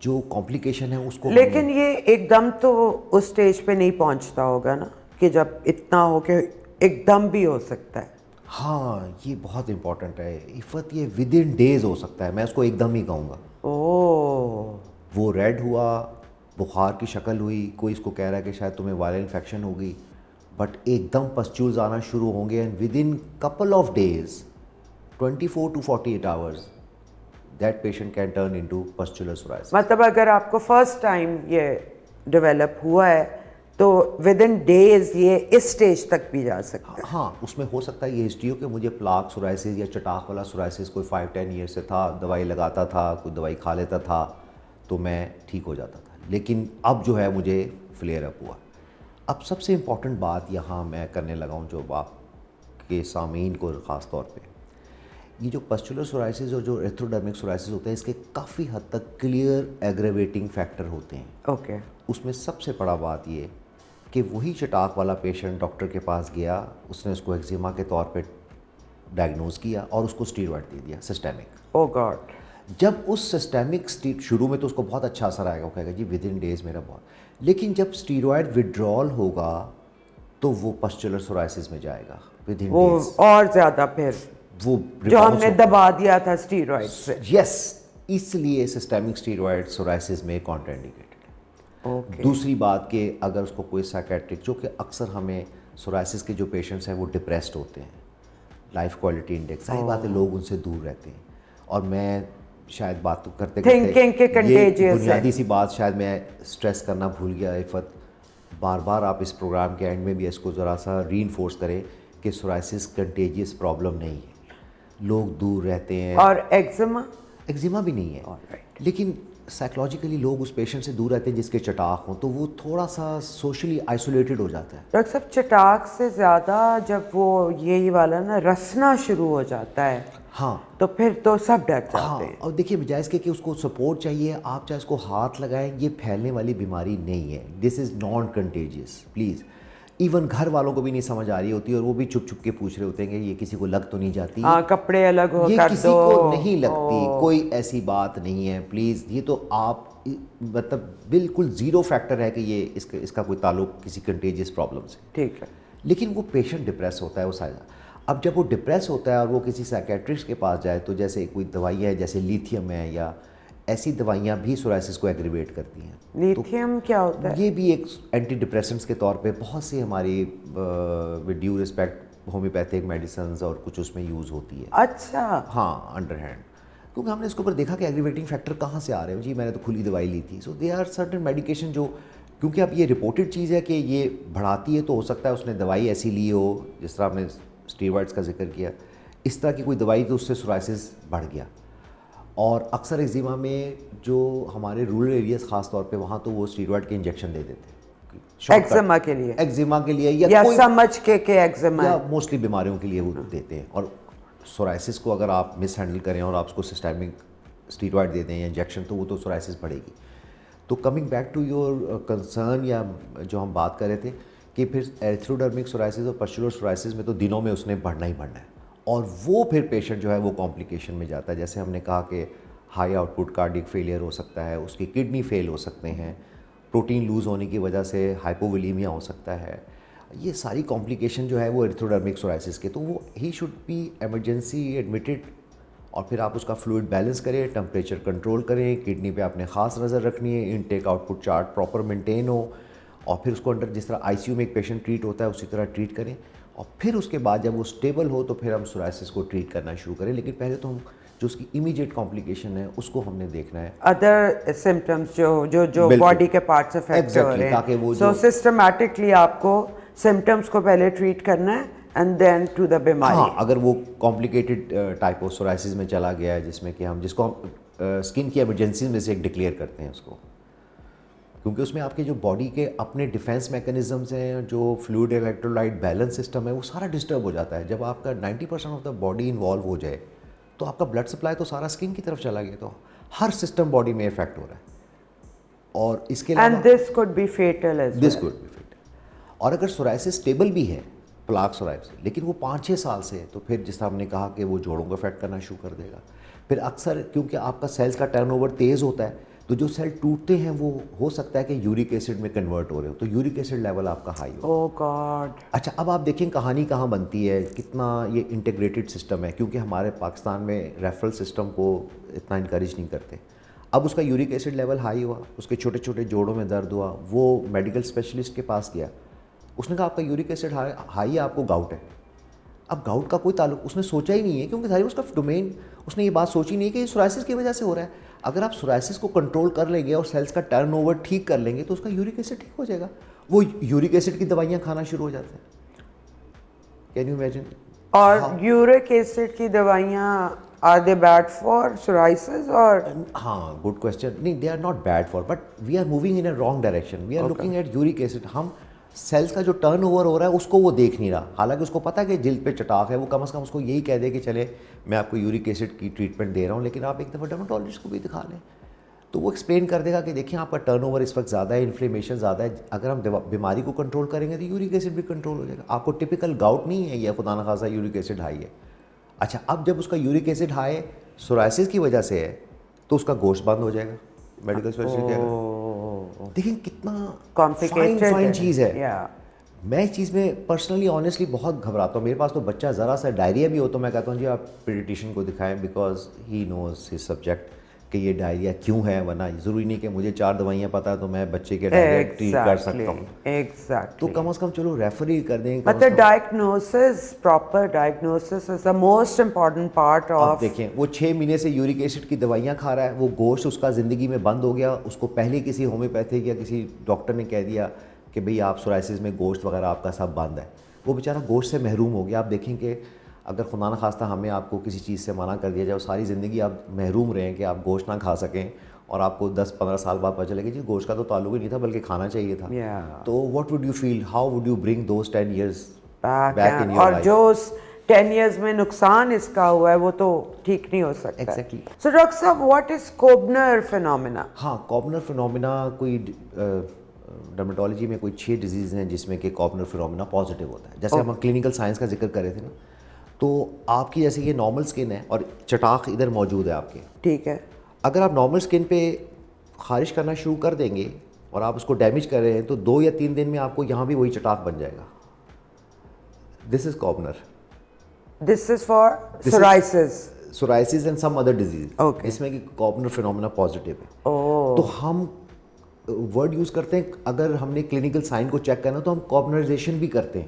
S1: جو کمپلیکیشن ہے اس کو.
S2: لیکن یہ ایک دم تو اس سٹیج پہ نہیں پہنچتا ہوگا نا کہ جب اتنا ہو کہ ایک دم بھی ہو سکتا ہے.
S1: ہاں یہ بہت امپورٹنٹ ہے عفت, یہ ود ان ڈیز ہو سکتا ہے, میں اس کو ایک دم ہی کہوں گا. وہ ریڈ ہوا, بخار کی شکل ہوئی, کوئی اس کو کہہ رہا ہے کہ شاید تمہیں وائرل انفیکشن ہوگی, بٹ ایک دم پسچولز آنا شروع ہوں گے, and within couple of days 24 to 48 hours that patient can turn into pustular psoriasis.
S2: مطلب اگر آپ کو فرسٹ ٹائم یہ ڈیولپ ہوا ہے تو ود ان ڈیز یہ اس اسٹیج تک بھی جا سکتا ہے.
S1: ہاں اس میں ہو سکتا ہے یہ ہسٹری ہو کہ مجھے پلاک سورائسس یا چٹاخ والا سورائسس کوئی 5-10 ایئر سے تھا, دوائی لگاتا تھا, کوئی دوائی کھا لیتا تھا تو میں ٹھیک ہو جاتا تھا, لیکن اب جو ہے مجھے فلیئر اپ ہوا. اب سب سے امپورٹنٹ بات یہاں میں کرنے لگا ہوں جو آپ کے سامعین کو خاص طور پہ, یہ جو پسچولر سورائسس اور جو ایریتھروڈرمک سورائسس ہوتے ہیں اس کے کافی حد تک کلیئر ایگریویٹنگ فیکٹر ہوتے ہیں.
S2: اوکے.
S1: اس میں سب سے بڑا بات یہ کہ وہی چٹاک والا پیشنٹ ڈاکٹر کے پاس گیا, اس نے اس کو ایگزیما کے طور پہ ڈائگنوز کیا اور اس کو اسٹیرائڈ دے دیا سسٹمک.
S2: او گاڈ.
S1: جب اس سسٹمک شروع میں تو اس کو بہت اچھا اثر آئے گا, وہ کہے گا جی ود ان ڈیز میرا بہت, لیکن جب اسٹیرائڈ وڈرال ہوگا تو وہ پسچولر سورائسس میں جائے گا ود ان
S2: وہ
S1: ڈیز,
S2: اور زیادہ پھر
S1: وہ
S2: جو ہم نے دبا دیا تھا اسٹیرائڈ سے.
S1: یس, اس لیے سسٹمک اسٹیرائڈ سورائسس میں کانٹرا انڈیکیٹڈ ہے.
S2: اوکے.
S1: دوسری بات کہ اگر اس کو کوئی سائکیٹرک, جو کہ اکثر ہمیں سورائسس کے جو پیشنٹس ہیں وہ ڈپریسڈ ہوتے ہیں, لائف کوالٹی انڈیکس, ظاہر بات ہے لوگ ان سے دور رہتے ہیں, اور میں شاید بات تو کرتے کرتے یہ بنیادی سی بات شاید میں اسٹریس کرنا بھول گیا عفت, بار بار آپ اس پروگرام کے اینڈ میں بھی اس کو ذرا سا ری انفورس کریں کہ سورائسس کنٹیجیس پرابلم نہیں ہے, لوگ دور رہتے ہیں. اور ایگزیما بھی نہیں ہے, لیکن سائیکلوجیکلی لوگ اس پیشنٹ سے دور رہتے ہیں جس کے چٹاک ہوں, تو وہ تھوڑا سا سوشلی آئسولیٹڈ ہو جاتا ہے.
S2: ڈاکٹر صاحب چٹاک سے زیادہ جب وہ یہی والا نا رسنا شروع ہو جاتا ہے,
S1: ہاں,
S2: تو پھر تو سب ڈر جاتے
S1: ہاں,
S2: ہیں.
S1: اور دیکھیے بجائے کہ اس کو سپورٹ چاہیے, آپ چاہے اس کو ہاتھ لگائیں, یہ پھیلنے والی بیماری نہیں ہے. دس از نان کنٹیجیس پلیز. ایون گھر والوں کو بھی نہیں سمجھ آ رہی ہوتی, اور وہ بھی چھپ چھپ کے پوچھ رہے ہوتے ہیں کہ یہ کسی کو لگ تو نہیں جاتی,
S2: کپڑے الگ ہو
S1: یہ
S2: کر
S1: کسی کو نہیں لگتی, کوئی ایسی بات نہیں ہے پلیز. یہ تو آپ مطلب بالکل زیرو فیکٹر ہے کہ یہ اس کا کوئی تعلق کسی کنٹیجیس پرابلم سے.
S2: ٹھیک ہے.
S1: لیکن وہ پیشنٹ ڈپریس ہوتا ہے, وہ سارا. اب جب وہ ڈپریس ہوتا ہے اور وہ کسی سائیکیٹرسٹ کے پاس جائے, تو جیسے کوئی دوائیاں ہیں جیسے لیتھیم ہے, یا ایسی دوائیاں بھی سورائسس کو ایگریویٹ کرتی ہیں.
S2: لیتھیم کیا ہوتا ہے؟
S1: یہ بھی ایک اینٹی ڈپریسنٹس کے طور پہ بہت سی ہماری with due respect homeopathic medicines اور کچھ اس میں یوز ہوتی ہے.
S2: اچھا.
S1: ہاں, انڈر ہینڈ, کیونکہ ہم نے اس کے اوپر دیکھا کہ ایگریویٹنگ فیکٹر کہاں سے آ رہے ہیں. جی میں نے تو کھلی دوائی لی تھی. سو دے آر سرٹن میڈیکیشن جو, کیونکہ اب یہ رپورٹڈ چیز ہے کہ یہ بڑھاتی ہے, تو ہو سکتا ہے اس نے دوائی ایسی لی ہو, جس طرح آپ نے اسٹیرائڈس کا ذکر کیا, اس طرح کی کوئی دوائی, تو اس سے سورائسس بڑھ گیا. اور اکثر ایگزیما میں جو ہمارے رورل ایریاز خاص طور پہ, وہاں تو وہ اسٹیرائڈ کے انجیکشن دے دیتے
S2: ایگزیما کے لیے,
S1: ایگزیما کے لیے, یا
S2: سمجھ کے کہ ایگزیما,
S1: یا موسٹلی بیماریوں کے لیے وہ دیتے ہیں. اور سورائسس کو اگر آپ مس ہینڈل کریں اور آپ اس کو سسٹمک اسٹیرائڈ دے دیں یا انجیکشن, تو وہ تو سورائسس بڑھے گی. تو coming back to your concern, یا جو ہم بات کر رہے تھے کہ پھر ایریتھروڈرمک سورائسس اور پسچولر سورائسس میں تو دنوں میں اس نے بڑھنا ہی بڑھنا ہے, اور وہ پھر پیشنٹ جو ہے وہ کمپلیکیشن میں جاتا ہے. جیسے ہم نے کہا کہ high output cardiac failure ہو سکتا ہے, اس کی کڈنی فیل ہو سکتے ہیں, پروٹین لوز ہونے کی وجہ سے ہائپوولیمیا ہو سکتا ہے. یہ ساری کمپلیکیشن جو ہے وہ ایریتھروڈرمک سورائسس کے, تو وہ ہی شوڈ بی ایمرجنسی ایڈمیٹڈ. اور پھر آپ اس کا فلوئڈ بیلنس کریں, ٹمپریچر کنٹرول کریں, کڈنی پہ آپ نے خاص نظر رکھنی ہے, intake output chart proper maintain ہو, اور پھر اس کو انڈر جس طرح آئی سی یو میں ایک پیشنٹ ٹریٹ ہوتا ہے اسی طرح ٹریٹ کریں. اور پھر اس کے بعد جب وہ اسٹیبل ہو تو پھر ہم سورائسس کو ٹریٹ کرنا شروع کریں. لیکن پہلے تو ہم جو اس کی امیجیٹ کمپلیکیشن ہے اس کو ہم نے دیکھنا ہے,
S2: ادر سمٹمس جو باڈی کے پارٹس افیکٹ ہو رہے ہیں. سو سسٹمیٹکلی آپ کو سمٹمس کو پہلے ٹریٹ کرنا ہے اینڈ دین ٹو دا بیماری.
S1: ہاں, اگر وہ کمپلیکیٹڈ ٹائپ آف سورائسس میں چلا گیا ہے, جس میں کہ جس کو ہم اسکن کی ایمرجنسیز میں سے ایک ڈکلیئر کرتے ہیں اس کو, کیونکہ اس میں آپ کے جو باڈی کے اپنے ڈیفینس میکینزمز ہیں, جو فلوئڈ الیکٹرولائٹ بیلنس سسٹم ہے, وہ سارا ڈسٹرب ہو جاتا ہے. جب آپ کا 90% آف دا باڈی انوالو ہو جائے تو آپ کا بلڈ سپلائی تو سارا اسکن کی طرف چلا گیا, تو ہر سسٹم باڈی میں افیکٹ ہو رہا ہے. اور اس کے علاوہ
S2: this could be fatal as well.
S1: This could be fatal. اور اگر سورائسس اسٹیبل بھی ہے, پلاک سورائسس, لیکن وہ 5-6 سال سے ہے, تو پھر جس طرح ہم نے کہا کہ وہ جوڑوں کو افیکٹ کرنا شروع کر دے گا. پھر اکثر کیونکہ آپ کا سیلز کا ٹرن اوور تیز ہوتا ہے, تو جو سیل ٹوٹتے ہیں وہ ہو سکتا ہے کہ یورک ایسڈ میں کنورٹ ہو رہے ہو, تو یورک ایسڈ لیول آپ کا ہائی ہو.
S2: او گاڈ.
S1: اچھا, اب آپ دیکھیں کہانی کہاں بنتی ہے, کتنا یہ انٹیگریٹڈ سسٹم ہے, کیونکہ ہمارے پاکستان میں ریفرل سسٹم کو اتنا انکریج نہیں کرتے. اب اس کا یورک ایسڈ لیول ہائی ہوا, اس کے چھوٹے چھوٹے جوڑوں میں درد ہوا, وہ میڈیکل اسپیشلسٹ کے پاس گیا, اس نے کہا آپ کا یورک ایسڈ ہائی ہے, آپ کو گاؤٹ ہے. اب گاؤٹ کا کوئی تعلق اس نے سوچا ہی نہیں ہے, کیونکہ ظاہر اس کا ڈومین, اس نے یہ بات سوچی نہیں کہ یہ سورائسس کی وجہ سے ہو رہا ہے. اگر آپ سورائسس کو کنٹرول کر لیں گے اور سیلز کا ٹرن اوور ٹھیک کر لیں گے تو اس کا یورک ایسڈ ٹھیک ہو جائے گا. وہ یورک ایسڈ کی دوائیاں کھانا شروع ہو جاتے ہیں. Can you imagine.
S2: اور یورک ایسڈ کی دوائیاں are they bad for psoriasis? اور
S1: ہاں, گڈ کوشچن. نہیں, they are not bad for, but we are moving in a wrong direction. We are looking at uric acid. ہم سیلز کا جو ٹرن اوور ہو رہا ہے اس کو وہ دیکھ نہیں رہا, حالانکہ اس کو پتہ ہے کہ جلد پہ چٹاک ہے. وہ کم از کم اس کو یہی کہہ دے کہ چلے میں آپ کو یورک ایسڈ کی ٹریٹمنٹ دے رہا ہوں, لیکن آپ ایک دفعہ ڈرماٹولوجسٹ کو بھی دکھا لیں. تو وہ ایکسپلین کر دے گا کہ دیکھیں آپ کا ٹرن اوور اس وقت زیادہ ہے, انفلیمیشن زیادہ ہے, اگر ہم بیماری کو کنٹرول کریں گے تو یورک ایسڈ بھی کنٹرول ہو جائے گا. آپ کو ٹپیکل گاؤٹ نہیں ہے یا خدا نخواستہ یورک ایسڈ ہائی ہے. اچھا اب جب اس کا یورک ایسڈ ہائی سورائسس کی وجہ سے ہے تو اس کا گوشت بند ہو جائے گا, میڈیکل اسپیشلسٹ کہے گا. دیکھیں کتنا فائن چیز ہے. میں اس چیز میں پرسنلی آنیسٹلی بہت گھبراتا ہوں. میرے پاس تو بچہ ذرا سا ڈائریا بھی ہو تو میں کہتا ہوں جی آپ پیڈیٹیشین کو دکھائیں, because he knows his subject کہ یہ ڈائریا کیوں ہے, ورنہ ضروری نہیں کہ مجھے 4 دوائیاں پتہ ہے تو میں بچے کے ڈائریا ٹریٹ کر سکتا ہوں. تو کم از کم چلو ریفر ہی کر دیں.
S2: مطلب diagnosis, proper diagnosis is the most important part of.
S1: دیکھیں وہ 6 مہینے سے یورک ایسڈ کی دوائیاں کھا رہا ہے, وہ گوشت اس کا زندگی میں بند ہو گیا, اس کو پہلے کسی ہومیوپیتھک یا کسی ڈاکٹر نے کہہ دیا کہ بھئی آپ سورائسس میں گوشت وغیرہ آپ کا سب بند ہے, وہ بیچارہ گوشت سے محروم ہو گیا. آپ دیکھیں کہ اگر خدا نخواستہ ہمیں آپ کو کسی چیز سے منع کر دیا جائے اور ساری زندگی آپ محروم رہیں کہ آپ گوشت نہ کھا سکیں, اور آپ کو 10-15 سال بعد پتہ چلے کہ جی گوشت کا تو تعلق ہی نہیں تھا بلکہ کھانا چاہیے تھا, تو what would you feel, how would you bring those 10 years back in your life.
S2: اور جو 10 years میں نقصان اس کا ہوا ہے وہ تو ٹھیک نہیں ہو سکتا.
S1: ایگزیکٹلی.
S2: سو ڈاکٹر صاحب واٹ از کوبنر فینومینا؟
S1: ہاں کوبنر فینومینا کوئی ڈرمیٹولوجی میں کوئی 6 ڈیزیز ہیں جس میں کہ کوبنر فینومینا پازیٹیو ہوتا ہے. جیسے ہم کلینکل سائنس کا ذکر کر رہے تھے نا, تو آپ کی جیسے یہ نارمل اسکن ہے اور چٹاخ ادھر موجود ہے آپ کے,
S2: ٹھیک ہے,
S1: اگر آپ نارمل اسکن پہ خارش کرنا شروع کر دیں گے اور آپ اس کو ڈیمیج کر رہے ہیں تو 2 یا 3 دن میں آپ کو یہاں بھی وہی چٹاخ بن جائے گا. This is Koebner.
S2: This is for
S1: psoriasis and some other disease, جس میں کہ کوبنر فینومینا پازیٹیو ہے. تو ہم ورڈ یوز کرتے ہیں, اگر ہم نے کلینکل سائن کو چیک کرنا تو ہم کوبنرائزیشن بھی کرتے ہیں.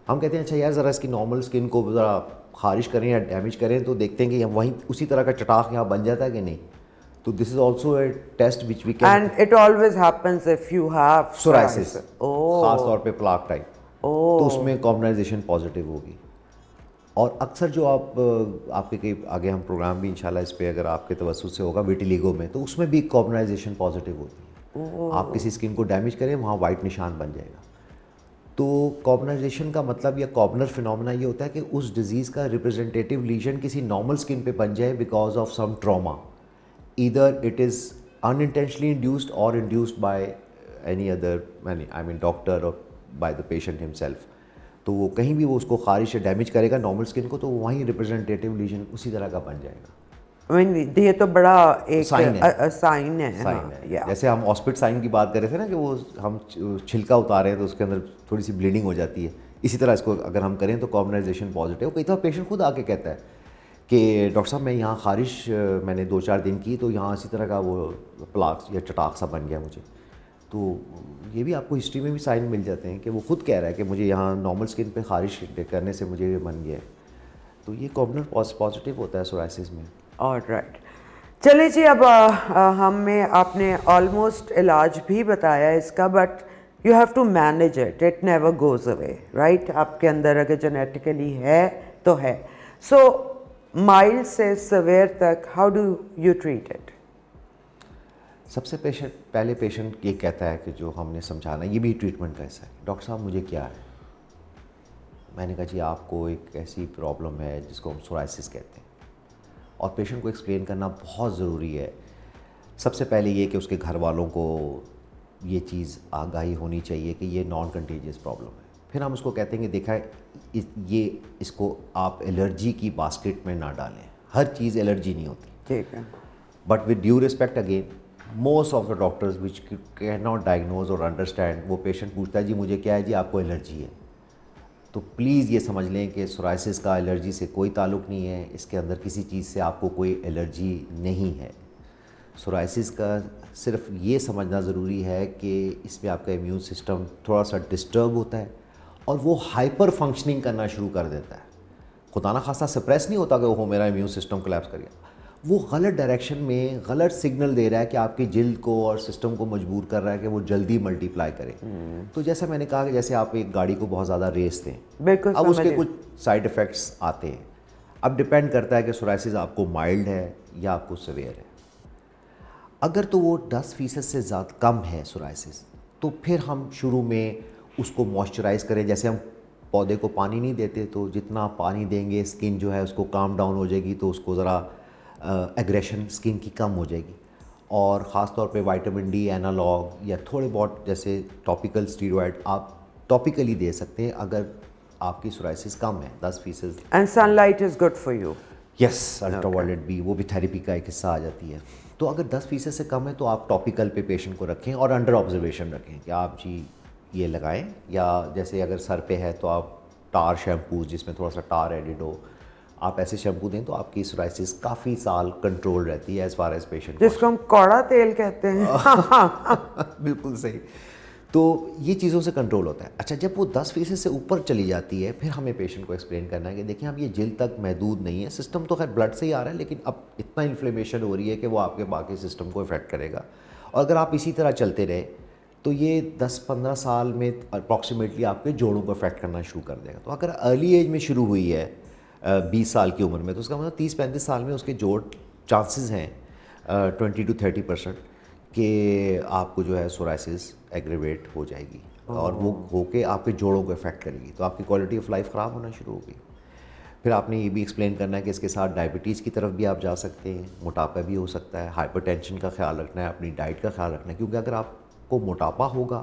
S1: ہم کہتے ہیں اچھا یار ذرا اس کی نارمل اسکن کو ذرا خارش کریں یا ڈیمیج کریں تو دیکھتے ہیں کہ وہیں اسی طرح کا چٹاخ یہاں بن جاتا ہے کہ نہیں. تو this is also a test which we can.
S2: And it always happens if you have
S1: psoriasis, خاص طور پہ پلاک ٹائپ, تو اس میں کوبنرائزیشن پازیٹیو ہوگی. اور اکثر جو آپ کے آگے ہم پروگرام بھی انشاءاللہ اس پہ اگر آپ کے توسط سے ہوگا ویٹیلیگو میں, تو اس میں بھی کوبنرائزیشن پازیٹیو ہوتی ہے. آپ کسی اسکن کو ڈیمیج کریں وہاں وائٹ نشان بن جائے گا. تو کوبنرائزیشن کا مطلب یا کوبنر فینومینا یہ ہوتا ہے کہ اس ڈیزیز کا ریپرزینٹیو لیجن کسی نارمل اسکن پہ بن جائے because of some trauma, either it is unintentionally induced or induced by any other, I mean doctor or by the patient himself. تو وہ کہیں بھی وہ اس کو خارش یا ڈیمیج کرے گا نارمل اسکن کو تو وہیں ریپرزینٹیو لیجن اسی طرح کا بن جائے گا.
S2: یہ تو بڑا ایک
S1: سائن ہے. جیسے ہم ہاسپٹ سائن کی بات کر رہے تھے نا کہ وہ ہم چھلکا اتارے تو اس کے اندر تھوڑی سی بلیڈنگ ہو جاتی ہے, اسی طرح اس کو اگر ہم کریں تو کوبنرائزیشن پازیٹیو. کئی دفعہ پیشنٹ خود آ کے کہتا ہے کہ ڈاکٹر صاحب میں یہاں خارش میں نے 2-4 دن کی تو یہاں اسی طرح کا وہ پلاک یا چٹاخ سا بن گیا مجھے. تو یہ بھی آپ کو ہسٹری میں بھی سائن مل جاتے ہیں کہ وہ خود کہہ رہا ہے کہ مجھے یہاں نارمل اسکن پہ خارش کرنے سے مجھے بن گیا ہے. تو یہ کوبنر پازیٹیو ہوتا ہے سورائسس میں.
S2: آلرائٹ, چلے جی, اب ہمیں آپ نے آلموسٹ علاج بھی بتایا اس کا, but you have to manage it, it never goes away, right. آپ کے اندر اگر جینیٹیکلی ہے تو ہے. سو مائلڈ سے سویئر تک how do you treat it?
S1: سب سے پہلے پیشنٹ یہ کہتا ہے کہ جو ہم نے سمجھانا, یہ بھی ٹریٹمنٹ کا حصہ ہے, ڈاکٹر صاحب مجھے کیا ہے. میں نے کہا جی آپ کو ایک ایسی پرابلم ہے جس کو ہم سورائسس کہتے ہیں, اور پیشنٹ کو ایکسپلین کرنا بہت ضروری ہے. سب سے پہلے یہ کہ اس کے گھر والوں کو یہ چیز آگاہی ہونی چاہیے کہ یہ نان کنٹیجیس پرابلم ہے. پھر ہم اس کو کہتے ہیں کہ دیکھا یہ اس کو آپ الرجی کی باسکٹ میں نہ ڈالیں, ہر چیز الرجی نہیں ہوتی.
S2: ٹھیک ہے.
S1: But with due respect again, most of the doctors which can not diagnose اور انڈرسٹینڈ, وہ پیشنٹ پوچھتا ہے جی مجھے کیا ہے, جی آپ کو الرجی ہے. تو پلیز یہ سمجھ لیں کہ سورائسس کا الرجی سے کوئی تعلق نہیں ہے, اس کے اندر کسی چیز سے آپ کو کوئی الرجی نہیں ہے. سورائسس کا صرف یہ سمجھنا ضروری ہے کہ اس میں آپ کا امیون سسٹم تھوڑا سا ڈسٹرب ہوتا ہے اور وہ ہائپر فنکشننگ کرنا شروع کر دیتا ہے. خدا نہ خواستہ سپریس نہیں ہوتا کہ وہ میرا امیون سسٹم کولیپس کر گیا, وہ غلط ڈائریکشن میں غلط سگنل دے رہا ہے کہ آپ کی جلد کو اور سسٹم کو مجبور کر رہا ہے کہ وہ جلدی ملٹی پلائی کرے. تو جیسا میں نے کہا کہ جیسے آپ ایک گاڑی کو بہت زیادہ ریس دیں, اب اس کے کچھ سائڈ افیکٹس آتے ہیں. اب ڈپینڈ کرتا ہے کہ سورائسس آپ کو مائلڈ ہے یا آپ کو سیویئر ہے. اگر تو وہ 10% سے زیادہ کم ہے سورائسس, تو پھر ہم شروع میں اس کو موئسچرائز کریں. جیسے ہم پودے کو پانی نہیں دیتے تو جتنا پانی دیں گے اسکن جو ہے اس کو کام ڈاؤن ہو جائے گی, تو اس کو ذرا ایگریشن اسکن کی کم ہو جائے گی. اور خاص طور پہ وائٹامن ڈی اینالاگ یا تھوڑے بہت جیسے ٹاپیکل اسٹیرائڈ آپ ٹاپیکلی دے سکتے ہیں اگر آپ کی سورائسس کم ہے 10%.
S2: And sunlight is good for you.
S1: Yes, ultraviolet بھی وہ بھی تھیراپی کا ایک حصہ آ جاتی ہے. تو اگر 10% سے کم ہے تو آپ ٹاپیکل پہ پیشنٹ کو رکھیں اور انڈر آبزرویشن رکھیں کہ آپ جی یہ لگائیں, یا جیسے اگر سر پہ ہے تو آپ ٹار شیمپو جس میں تھوڑا سا ٹار ایڈڈ ہو آپ ایسے شیمپو دیں تو آپ کی سورائسس کافی سال کنٹرول رہتی ہے ایز فار ایز پیشنٹ,
S2: جس کو ہم کوڑا تیل کہتے ہیں.
S1: بالکل صحیح. تو یہ چیزوں سے کنٹرول ہوتا ہے. اچھا, جب وہ 10% سے اوپر چلی جاتی ہے پھر ہمیں پیشنٹ کو ایکسپلین کرنا ہے کہ دیکھیں اب یہ جلد تک محدود نہیں ہے, سسٹم تو خیر بلڈ سے ہی آ رہا ہے لیکن اب اتنا انفلیمیشن ہو رہی ہے کہ وہ آپ کے باقی سسٹم کو افیکٹ کرے گا, اور اگر آپ اسی طرح چلتے رہے تو یہ 10-15 سال میں اپروکسیمیٹلی آپ کے جوڑوں کو افیکٹ کرنا شروع کر دے گا. تو اگر ارلی ایج میں شروع ہوئی ہے 20 سال کی عمر میں تو اس کا مطلب 30-35 سال میں اس کے جوڑ چانسز ہیں 20-30% کہ آپ کو جو ہے سورائسس ایگریویٹ ہو جائے گی اور وہ ہو کے آپ کے جوڑوں کو افیکٹ کرے گی, تو آپ کی کوالٹی آف لائف خراب ہونا شروع ہوگی. پھر آپ نے یہ بھی ایکسپلین کرنا ہے کہ اس کے ساتھ ڈائبٹیز کی طرف بھی آپ جا سکتے ہیں, موٹاپا بھی ہو سکتا ہے, ہائپر ٹینشن کا خیال رکھنا ہے, اپنی ڈائٹ کا خیال رکھنا ہے, کیونکہ اگر آپ کو موٹاپا ہوگا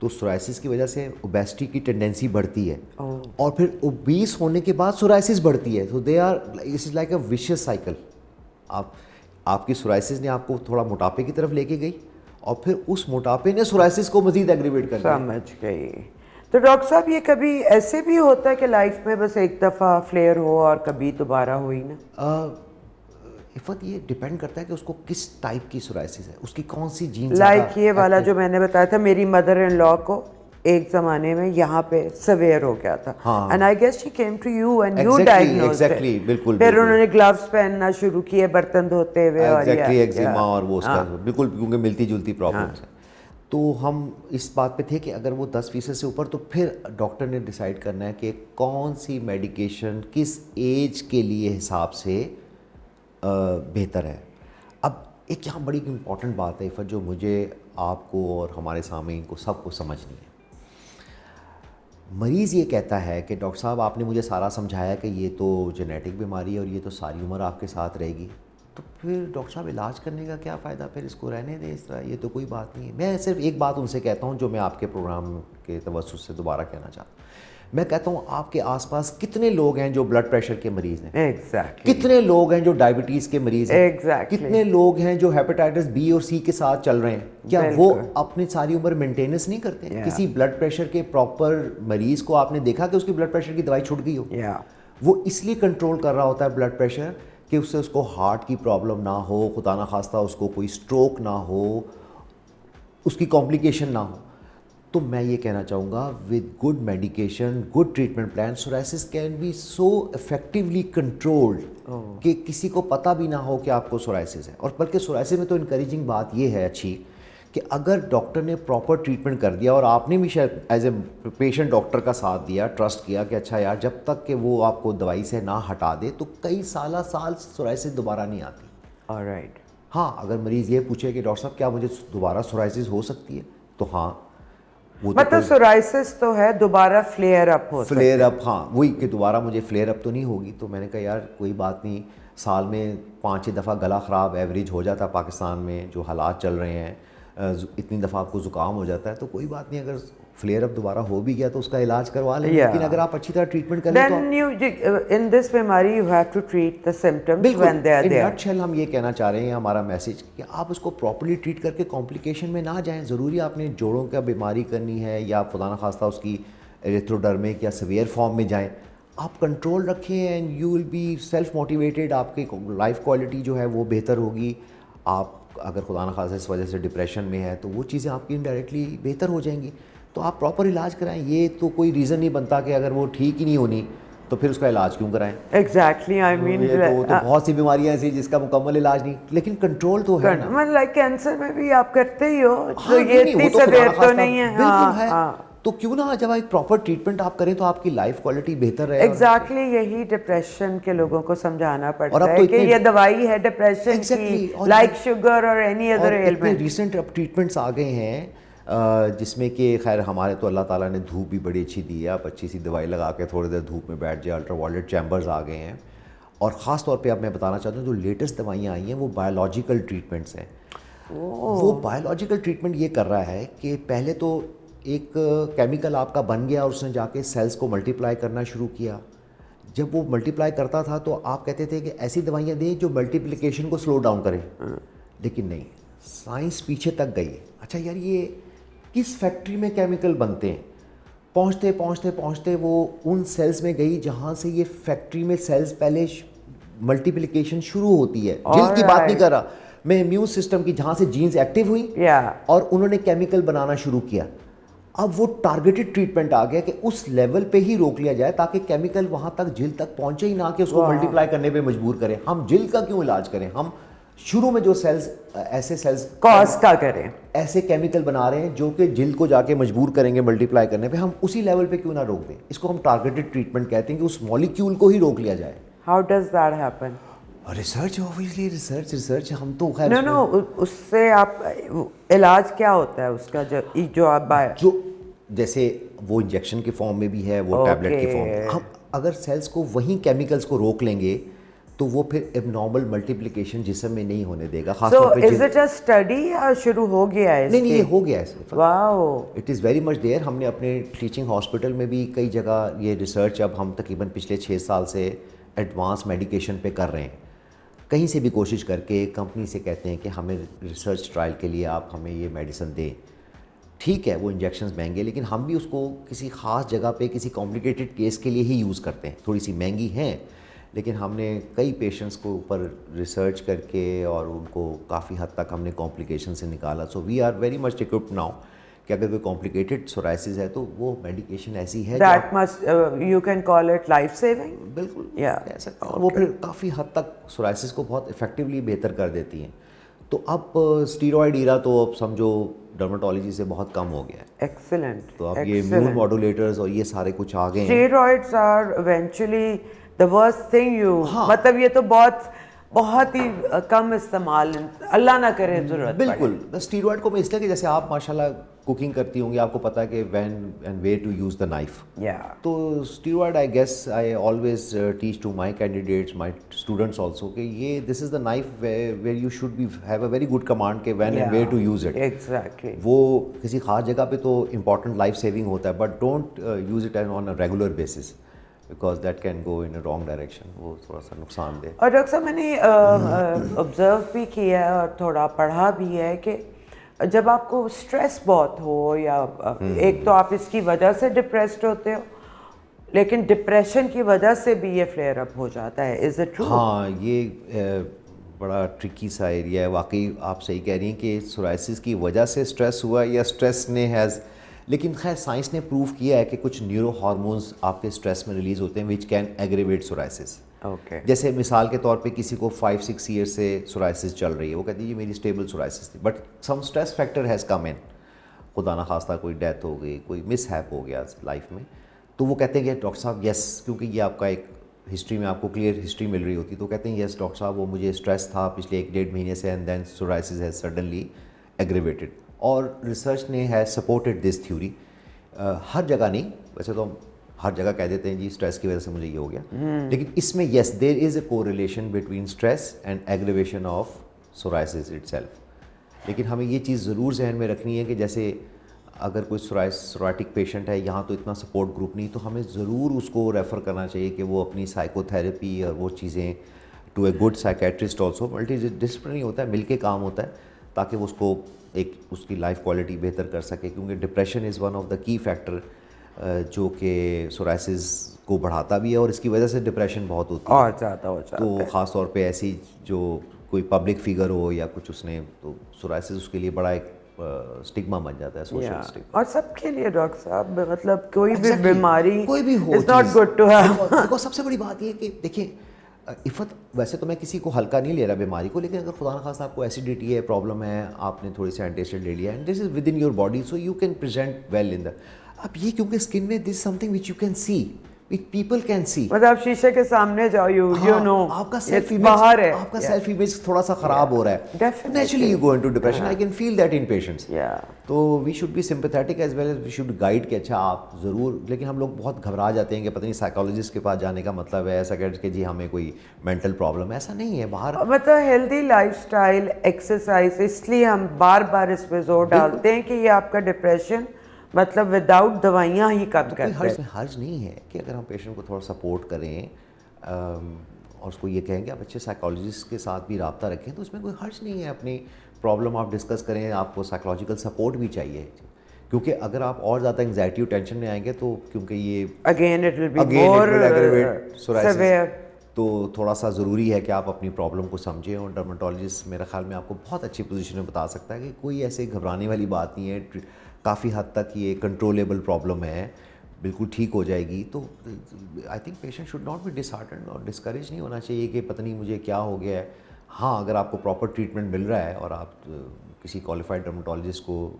S1: تو سورائسس کی وجہ سے اوبیسٹی کی ٹینڈنسی بڑھتی ہے, اور پھر اوبیس ہونے کے بعد سورائسس بڑھتی ہے. تو they are it's is like a vicious cycle. آپ کی سورائسس نے آپ کو تھوڑا موٹاپے کی طرف لے کے گئی اور پھر اس موٹاپے نے سورائسس کو مزید ایگریویٹ کر دیا.
S2: سمجھ گئی. تو ڈاکٹر صاحب یہ کبھی ایسے بھی ہوتا ہے کہ لائف میں بس ایک دفعہ فلیئر ہو اور کبھی دوبارہ ہوئی نا؟
S1: عفت یہ ڈیپینڈ کرتا ہے کہ اس کو کس ٹائپ کی سورائسس ہے, اس کی کون سی جین.
S2: لائک یہ والا جو میں نے بتایا تھا, میری مدر ان لا کو ایک زمانے میں یہاں پہ سویئر ہو گیا تھا, and I guess she came to you and you diagnosed it. پھر انہوں نے گلوز پہننا شروع کیے برتن دھوتے ہوئے, اور
S1: ایگزیما اور وہ اس کا بالکل کیونکہ ملتی جلتی پرابلمس ہیں. تو ہم اس بات پہ تھے کہ اگر وہ 10% سے اوپر تو پھر ڈاکٹر نے ڈیسائیڈ کرنا ہے کہ کون سی میڈیکیشن کس ایج کے لیے حساب سے بہتر ہے. اب ایک یہاں بڑی امپورٹنٹ بات ہے عفت جو مجھے آپ کو اور ہمارے سامعین کو سب کو سمجھنی ہے. مریض یہ کہتا ہے کہ ڈاکٹر صاحب آپ نے مجھے سارا سمجھایا کہ یہ تو جینیٹک بیماری ہے اور یہ تو ساری عمر آپ کے ساتھ رہے گی, تو پھر ڈاکٹر صاحب علاج کرنے کا کیا فائدہ, پھر اس کو رہنے دیں اس طرح, یہ تو کوئی بات نہیں ہے. میں صرف ایک بات ان سے کہتا ہوں جو میں آپ کے پروگرام کے توسط سے دوبارہ کہنا چاہتا ہوں. میں کہتا ہوں آپ کے آس پاس کتنے لوگ ہیں جو بلڈ پریشر کے مریض ہیں, کتنے لوگ ہیں جو ڈائبٹیز کے مریض ہیں, کتنے لوگ ہیں جو ہیپاٹائٹس بی اور سی کے ساتھ چل رہے ہیں, کیا وہ اپنی ساری عمر مینٹیننس نہیں کرتے ہیں؟ کسی بلڈ پریشر کے پراپر مریض کو آپ نے دیکھا کہ اس کی بلڈ پریشر کی دوائی چھوٹ گئی ہو؟ وہ اس لیے کنٹرول کر رہا ہوتا ہے بلڈ پریشر کہ اس سے اس کو ہارٹ کی پرابلم نہ ہو, خدا نخواستہ اس کو کوئی اسٹروک نہ ہو, اس کی کمپلیکیشن نہ ہو. تو میں یہ کہنا چاہوں گا with good medication, good treatment plan, psoriasis can be so effectively controlled کہ کسی کو پتہ بھی نہ ہو کہ آپ کو سورائسس ہے. اور بلکہ سورائسس میں تو انکریجنگ بات یہ ہے اچھی کہ اگر ڈاکٹر نے پراپر ٹریٹمنٹ کر دیا اور آپ نے بھی شاید ایز اے پیشنٹ ڈاکٹر کا ساتھ دیا, ٹرسٹ کیا کہ اچھا یار جب تک کہ وہ آپ کو دوائی سے نہ ہٹا دے تو کئی سال سورائسس دوبارہ نہیں آتی.
S2: آلرائٹ.
S1: ہاں, اگر مریض یہ پوچھے کہ ڈاکٹر صاحب کیا مجھے دوبارہ سورائسس ہو سکتی ہے, تو ہاں
S2: مطلب سورائسس تو ہے دوبارہ فلیئر اپ ہو سکتا ہے.
S1: فلیئر اپ, ہاں وہی کہ دوبارہ مجھے فلیئر اپ تو نہیں ہوگی. تو میں نے کہا یار کوئی بات نہیں, سال میں 5-6 دفعہ گلا خراب ایوریج ہو جاتا ہے پاکستان میں جو حالات چل رہے ہیں, اتنی دفعہ آپ کو زکام ہو جاتا ہے, تو کوئی بات نہیں, اگر فلیئر اپ دوبارہ ہو بھی گیا تو اس کا علاج کروا لیں. لیکن اگر آپ اچھی طرح ٹریٹمنٹ کریں تو
S2: in this بیماری you have to treat the symptoms when they are there.
S1: ان نٹشل ہم یہ کہنا چاہ رہے ہیں ہمارا میسج کہ آپ اس کو پراپرلی ٹریٹ کر کے کمپلیکیشن میں نہ جائیں. ضروری آپ نے جوڑوں کا بیماری کرنی ہے یا خدا نخواستہ اس کی ایریتھروڈرمک یا سیویئر فارم میں جائیں, آپ کنٹرول رکھیں and you will be self motivated. آپ کی لائف کوالٹی جو ہے وہ بہتر ہوگی. آپ اگر خدا نخواستہ اس وجہ سے ڈپریشن میں ہے تو وہ چیزیں آپ کی انڈائریکٹلی بہتر ہو جائیں گی. تو آپ پراپر علاج کرائیں. یہ تو کوئی ریزن نہیں بنتا کہ اگر وہ ٹھیک ہی نہیں ہونی تو پھر اس کا علاج کیوں کرائیں.
S2: ایگزیکٹلی, آئی مین
S1: تو بہت سی بیماریاں ایسی جس کا مکمل علاج نہیں, لیکن کنٹرول تو ہے نا.
S2: لائک کینسر میں بھی آپ کرتے ہی ہو, تو یہ اتنی سویر تو نہیں ہے.
S1: بالکل ہے, تو کیوں نہ جب ایک پراپر ٹریٹمنٹ آپ کریں تو آپ کی لائف کوالٹی بہتر رہے.
S2: ایگزیکٹلی, یہی ڈپریشن کے لوگوں کو سمجھانا پڑتا ہے کہ یہ دوائی ہے ڈپریشن کی, لائک شوگر اور اینی ادر ایلمنٹ.
S1: ریسنٹ اب ٹریٹمنٹس آ گئے ہیں جس میں کہ خیر ہمارے تو اللہ تعالیٰ نے دھوپ بھی بڑی اچھی دی ہے, آپ اچھی سی دوائی لگا کے تھوڑی دیر دھوپ میں بیٹھ جائے. الٹرا وائلٹ چیمبرز آ گئے ہیں, اور خاص طور پہ اب میں بتانا چاہتا ہوں جو لیٹسٹ دوائیاں آئی ہیں وہ بایولوجیکل ٹریٹمنٹس ہیں. وہ بایولوجیکل ٹریٹمنٹ یہ کر رہا ہے کہ پہلے تو ایک کیمیکل آپ کا بن گیا اور اس نے جا کے سیلز کو ملٹیپلائی کرنا شروع کیا. جب وہ ملٹیپلائی کرتا تھا تو آپ کہتے تھے کہ ایسی دوائیاں دیں جو ملٹیپلیکیشن کو سلو ڈاؤن کریں, لیکن نہیں, سائنس پیچھے تک گئی. اچھا یار یہ کس فیکٹری میں کیمیکل بنتے ہیں, پہنچتے پہنچتے پہنچتے وہ ان سیلز میں گئی جہاں سے یہ فیکٹری میں سیلز پہلے ملٹیپلیکیشن شروع ہوتی ہے. جلد کی بات نہیں کر رہا میں, امیون سسٹم کی جہاں سے جینز ایکٹیو ہوئی اور انہوں نے کیمیکل بنانا شروع کیا. اب وہ ٹارگیٹڈ ٹریٹمنٹ آ گیا کہ اس لیول پہ ہی روک لیا جائے تاکہ کیمیکل وہاں تک جلد تک پہنچے ہی نہ کہ اس کو ملٹیپلائی کرنے پہ مجبور کریں. ہم جلد کا کیوں علاج کریں, ہم شروع میں جو سیلز ایسے سیلز
S2: کاز کا کریں,
S1: ایسے کیمیکل بنا رہے ہیں جو کہ جلد کو جا کے مجبور کریں گے ملٹیپلائی کرنے پہ, ہم اسی لیول پہ کیوں نہ روک دیں. اس کو ہم ٹارگیٹڈ ٹریٹمنٹ کہتے ہیں کہ اس مالیکیول کو ہی روک لیا جائے.
S2: How does that happen?
S1: Research obviously research ہم تو خیر
S2: نو اس سے آپ علاج کیا ہوتا ہے اس کا جو آپ
S1: جو جیسے وہ انجیکشن کے فارم میں بھی ہے, وہ ٹیبلٹ کے فارم میں. ہم اگر سیلز کو وہیں کیمیکلز کو روک لیں گے تو وہ پھر اب نارمل ملٹیپلیکیشن جسم میں نہیں ہونے دے گا. خاص طور پہ
S2: از اٹ اے اسٹڈی یا شروع ہو گیا ہے؟
S1: نہیں یہ ہو گیا ہے.
S2: Wow,
S1: it is very much there. ہم نے اپنے ٹیچنگ ہاسپٹل میں بھی کئی جگہ یہ ریسرچ اب ہم تقریباً پچھلے 6 سال سے ایڈوانس میڈیکیشن پہ کر رہے ہیں. کہیں سے بھی کوشش کر کے کمپنی سے کہتے ہیں کہ ہمیں ریسرچ ٹرائل کے لیے آپ ہمیں یہ میڈیسن دیں. ٹھیک ہے وہ انجیکشنز مہنگے, لیکن ہم بھی اس کو کسی خاص جگہ پہ کسی کمپلیکیٹڈ کیس کے لیے ہی یوز کرتے ہیں. تھوڑی سی مہنگی ہیں لیکن ہم نے کئی پیشنٹس کو اوپر ریسرچ کر کے اور ان کو کافی حد تک ہم نے کمپلیکیشن سے نکالا. So we are very much occupied now کہ اگر کوئی کمپلیکیٹڈ سورائسز ہے تو وہ میڈیکیشن ایسی ہے
S2: that must you can call it life saving.
S1: بالکل
S2: کہہ
S1: سکتے ہیں. وہ پھر کافی حد تک سورائسز کو بہت افیکٹولی بہتر کر دیتی ہیں. تو اب اسٹیرائڈ ایرا تو اب سمجھو ڈرماٹولوجی سے بہت کم ہو گیا ہے.
S2: ایکسلنٹ.
S1: تو اب یہ امیون ماڈولیٹرز اور یہ سارے کچھ آ گئے ہیں.
S2: Steroids are eventually the worst thing مطلب یہ تو بہت ہی کم استعمال, اللہ نہ کرے ضرورت.
S1: بالکل. اسٹیرائڈ کو میں اس لیے کہ جیسے آپ ماشاء اللہ کوکنگ کرتی ہوں گی, آپ کو پتا ہے کہ when and where to use the knife. تو steroid I guess I always teach to my candidates, my students also کہ یہ this is the knife where you should be have a very good command کہ when and where to use it.
S2: Exactly.
S1: وہ کسی خاص جگہ پہ تو امپورٹنٹ لائف سیونگ ہوتا ہے, but don't use it on a regular basis because that can go in a wrong direction. وہ تھوڑا سا نقصان دہ.
S2: اور ڈاکٹر صاحب میں نے آبزرو بھی کیا ہے اور تھوڑا پڑھا بھی ہے کہ جب آپ کو اسٹریس بہت ہو یا ایک تو آپ اس کی وجہ سے ڈپریسڈ ہوتے ہو, لیکن ڈپریشن کی وجہ سے بھی یہ فلیئر اپ ہو جاتا ہے. Is it true?
S1: ہاں یہ بڑا ٹرکی سا ایریا ہے. واقعی آپ صحیح کہہ رہی ہیں کہ سورائسس کی وجہ سے اسٹریس ہوا یا اسٹریس نے لیکن خیر سائنس نے پروو کیا ہے کہ کچھ نیورو ہارمونز آپ کے اسٹریس میں ریلیز ہوتے ہیں وچ کین ایگریویٹ سورائسس. جیسے مثال کے طور پہ کسی کو 5-6 ایئرس سے سورائسس چل رہی ہے, وہ کہتی ہے یہ میری اسٹیبل سورائسس تھی, but some stress factor has come in, خدا نخواستہ کوئی ڈیتھ ہو گئی, کوئی مس ہیپ ہو گیا لائف میں, تو وہ کہتے ہیں کہ ڈاکٹر صاحب یس, کیونکہ یہ آپ کا ایک ہسٹری میں آپ کو کلیئر ہسٹری مل رہی ہوتی, تو کہتے ہیں یس ڈاکٹر صاحب وہ مجھے اسٹریس تھا پچھلے 1-1.5 مہینے سے, and then psoriasis has suddenly aggravated. اور ریسرچ نے ہیز سپورٹڈ دس تھیوری. ہر جگہ نہیں, ویسے تو ہم ہر جگہ کہہ دیتے ہیں جی اسٹریس کی وجہ سے مجھے یہ ہو گیا, لیکن اس میں یس دیر is a correlation between stress and aggravation of psoriasis itself. لیکن ہمیں یہ چیز ضرور ذہن میں رکھنی ہے کہ جیسے اگر کوئی سورائٹک پیشنٹ ہے, یہاں تو اتنا سپورٹ گروپ نہیں, تو ہمیں ضرور اس کو ریفر کرنا چاہیے کہ وہ اپنی سائیکو تھیراپی اور وہ چیزیں to a good psychiatrist also. Multidisciplinary ہوتا ہے, مل کے کام ہوتا ہے تاکہ وہ اس کو ایک اس کی لائف کوالٹی بہتر کر سکے, کیونکہ depression is one of the کی فیکٹر جو کہ سورائسس کو بڑھاتا بھی ہے, اور اس کی وجہ سے ڈپریشن بہت ہوتی ہے
S2: اور زیادہ ہو جاتا ہے.
S1: تو خاص طور پہ ایسی جو کوئی پبلک فگر ہو یا کچھ اس نے, تو سورائسس اس کے لیے بڑا ایک اسٹگما بن جاتا ہے, سوشل اسٹگما.
S2: اور سب کے لیے ڈاکٹر صاحب مطلب کوئی بھی بیماری
S1: کوئی بھی ہو,
S2: it's not good to have.
S1: دیکھو سب سے بڑی بات یہ کہ دیکھیں عفت, ویسے تو میں کسی کو ہلکا نہیں لے رہا بیماری کو, لیکن اگر خدا نخواستہ آپ کو ایسیڈیٹی ہے, پرابلم ہے, آپ نے تھوڑی سی اینٹی ایسڈ لے لیا, and this is within your body, so you can present well in the. اب یہ کیونکہ اسکن میں this something which you can see, people can see.
S2: مطلب آپ شیشے کے سامنے جاؤ you know
S1: آپ کا
S2: it's
S1: سیلف
S2: باہر ہے.
S1: آپ کا سیلف امیج تھوڑا سا خراب ہو رہا ہے,
S2: Definitely.
S1: Naturally you go into depression. I can feel that in patients.
S2: Yeah.
S1: تو we should be sympathetic as well as we should guide کہ اچھا آپ ضرور, لیکن ہم لوگ بہت گھبرا جاتے ہیں کہ پتہ نہیں سائیکالوجسٹ کے پاس جانے کا مطلب ہے ایسا کہ جی ہمیں کوئی مینٹل پرابلم ہے. ایسا نہیں ہے. باہر
S2: مطلب ہیلدی لائف اسٹائل, ایکسرسائز, اس لیے ہم بار بار اس پہ زور ڈالتے ہیں کہ یہ آپ کا ڈپریشن مطلب وداؤٹ دوائیاں ہی کم کرتے ہیں.
S1: حرج نہیں ہے کہ اگر ہم پیشنٹ کو تھوڑا سپورٹ کریں اور اس کو یہ کہیں کہ آپ اچھے سائیکالوجسٹ کے ساتھ بھی رابطہ رکھیں, تو اس میں کوئی حرج نہیں ہے. اپنی پرابلم آپ ڈسکس کریں, آپ کو سائیکولوجیکل سپورٹ بھی چاہیے, کیونکہ اگر آپ اور زیادہ انگزائٹی اور ٹینشن میں آئیں گے تو کیونکہ یہ
S2: again it will be more severe,
S1: تو تھوڑا سا ضروری ہے کہ آپ اپنی پرابلم کو سمجھیں. اور ڈرماٹولوجسٹ میرے خیال میں آپ کو بہت اچھی پوزیشن میں بتا سکتا ہے کہ کوئی ایسے گھبرانے والی بات نہیں ہے, کافی حد تک یہ کنٹرولیبل پرابلم ہے, بالکل ٹھیک ہو جائے گی. تو I think patient should not be disheartened اور ڈسکریج نہیں ہونا چاہیے کہ پتہ نہیں مجھے کیا ہو گیا ہے. ہاں, اگر آپ کو پراپر ٹریٹمنٹ مل رہا ہے اور آپ کسی کوالیفائڈ ڈرماٹولوجسٹ کو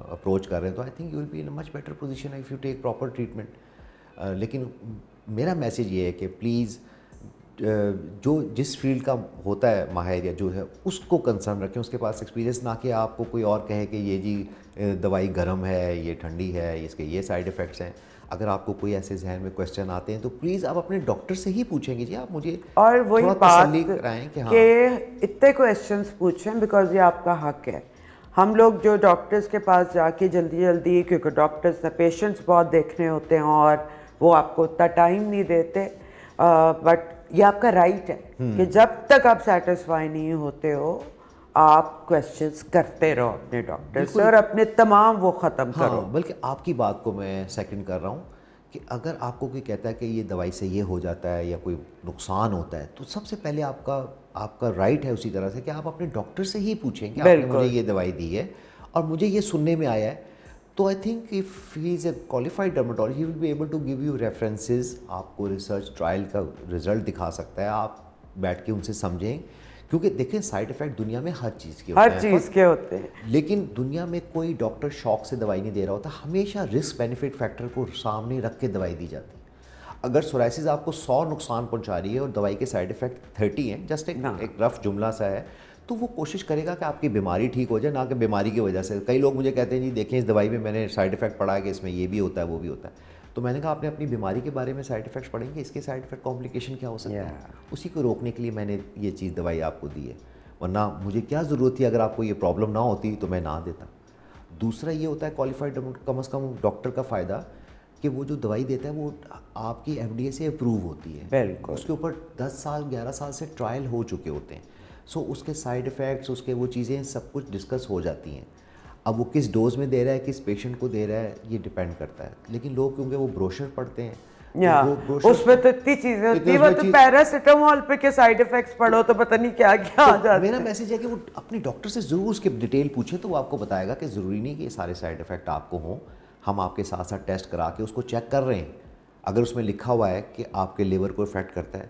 S1: اپروچ کر رہے ہیں تو I think you will be in a much better position if you take proper treatment. لیکن میرا میسیج یہ ہے کہ پلیز جو جس فیلڈ کا ہوتا ہے ماہر یا جو ہے اس کو کنسرن رکھیں, اس کے پاس ایکسپیرینس, نہ کہ آپ کو کوئی اور کہے کہ یہ جی دوائی گرم ہے, یہ ٹھنڈی ہے, اس کے یہ سائیڈ افیکٹس ہیں. اگر آپ کو کوئی ایسے ذہن میں کویشچن آتے ہیں تو پلیز آپ اپنے ڈاکٹر سے ہی پوچھیں گے, جی آپ مجھے
S2: اور وہی بات
S1: کرائیں کہ ہاں
S2: کہ اتنے کویشچنس پوچھیں بیکاز یہ آپ کا حق ہے. ہم لوگ جو ڈاکٹرز کے پاس جا کے جلدی جلدی, کیونکہ ڈاکٹرز نے پیشنٹس بہت دیکھنے ہوتے ہیں اور وہ آپ کو اتنا ٹائم نہیں دیتے, بٹ یہ آپ کا رائٹ ہے کہ جب تک آپ سیٹسفائی نہیں ہوتے ہو آپ کویشچنس کرتے رہو اپنے ڈاکٹر سے اور اپنے تمام وہ ختم کرو.
S1: بلکہ آپ کی بات کو میں سیکنڈ کر رہا ہوں کہ اگر آپ کو کوئی کہتا ہے کہ یہ دوائی سے یہ ہو جاتا ہے یا کوئی نقصان ہوتا ہے, تو سب سے پہلے آپ کا رائٹ ہے اسی طرح سے کہ آپ اپنے ڈاکٹر سے ہی پوچھیں کہ آپ نے مجھے یہ دوائی دی ہے اور مجھے یہ سننے میں آیا ہے. تو I think if he is a qualified dermatologist he will be able to give you references, آپ کو ریسرچ ٹرائل کا رزلٹ دکھا سکتا ہے, آپ بیٹھ کے ان سے سمجھیں. کیونکہ دیکھیں سائیڈ افیکٹ دنیا میں ہر چیز کے ہوتے ہیں, لیکن دنیا میں کوئی ڈاکٹر شوق سے دوائی نہیں دے رہا ہوتا, ہمیشہ رسک بینیفٹ فیکٹر کو سامنے رکھ کے دوائی دی جاتی ہے. اگر سورائسس آپ کو 100 نقصان پہنچا رہی ہے اور دوائی کے سائیڈ افیکٹ 30 ہیں, جسٹ ایک رف جملہ سا ہے, تو وہ کوشش کرے گا کہ آپ کی بیماری ٹھیک ہو جائے, نہ کہ بیماری کی وجہ سے. کئی لوگ مجھے کہتے ہیں جی دیکھیں اس دوائی میں میں نے سائیڈ افیکٹ پڑھا ہے کہ اس میں یہ بھی ہوتا ہے وہ بھی ہوتا ہے. تو میں نے کہا آپ نے اپنی بیماری کے بارے میں سائیڈ افیکٹس پڑھیں گے, اس کے سائیڈ افیکٹ کمپلیکیشن کیا ہو سکتا ہے, اسی کو روکنے کے لیے میں نے یہ چیز دوائی آپ کو دی ہے, ورنہ مجھے کیا ضرورت تھی, اگر آپ کو یہ پرابلم نہ ہوتی تو میں نہ دیتا. دوسرا یہ ہوتا ہے کوالیفائڈ کم از کم ڈاکٹر کا فائدہ کہ وہ جو دوائی دیتا ہے وہ آپ کی FDA سے اپروو ہوتی ہے,
S2: بالکل
S1: اس کے اوپر 10 سال 11 سال سے ٹرائل ہو چکے ہوتے ہیں. سو اس کے سائیڈ افیکٹس, اس کے وہ چیزیں سب کچھ ڈسکس ہو جاتی ہیں. اب وہ کس ڈوز میں دے رہا ہے, کس پیشنٹ کو دے رہا ہے, یہ ڈپینڈ کرتا ہے. لیکن لوگ کیونکہ وہ بروشر پڑھتے ہیں,
S2: اس میں تو اتنی چیزیں ہوتی ہیں, وہ تو پیراسیٹامول پہ کے سائیڈ افیکٹس پڑھو تو پتہ نہیں کیا کیا آ جاتا ہے.
S1: میرا میسیج ہے کہ وہ اپنے ڈاکٹر سے ضرور اس کے ڈیٹیل پوچھیں, تو وہ آپ کو بتائے گا کہ ضروری نہیں کہ یہ سارے سائیڈ افیکٹ آپ کو ہوں. ہم آپ کے ساتھ ساتھ ٹیسٹ کرا کے اس کو چیک کر رہے ہیں. اگر اس میں لکھا ہوا ہے کہ آپ کے لیور کو افیکٹ کرتا ہے,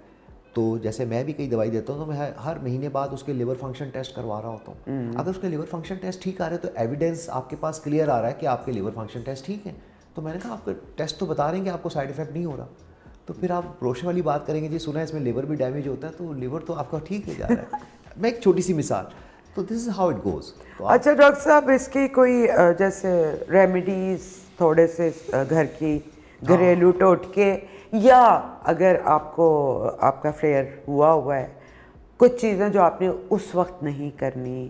S1: تو جیسے میں بھی کئی دوائی دیتا ہوں تو میں ہر مہینے بعد اس کے لیور فنکشن ٹیسٹ کروا رہا ہوتا ہوں. اگر اس کے لیور فنکشن ٹیسٹ ٹھیک آ رہے ہیں تو ایویڈنس آپ کے پاس کلیئر آ رہا ہے کہ آپ کے لیور فنکشن ٹیسٹ ٹھیک ہیں, تو میں نے کہا آپ کا ٹیسٹ تو بتا رہے ہیں کہ آپ کو سائیڈ افیکٹ نہیں ہو رہا, تو پھر آپ بروشر والی بات کریں گے جی سنا ہے اس میں لیور بھی ڈیمیج ہوتا ہے, تو لیور تو آپ کا ٹھیک ہو جا رہا ہے. میں ایک چھوٹی سی مثال, تو this is how it goes.
S2: اچھا ڈاکٹر صاحب, اس کی کوئی جیسے ریمیڈیز تھوڑے سے گھر کی گھریلو ٹوٹکے, یا اگر آپ کو آپ کا فلیئر ہوا ہے, کچھ چیزیں جو آپ نے اس وقت نہیں کرنی,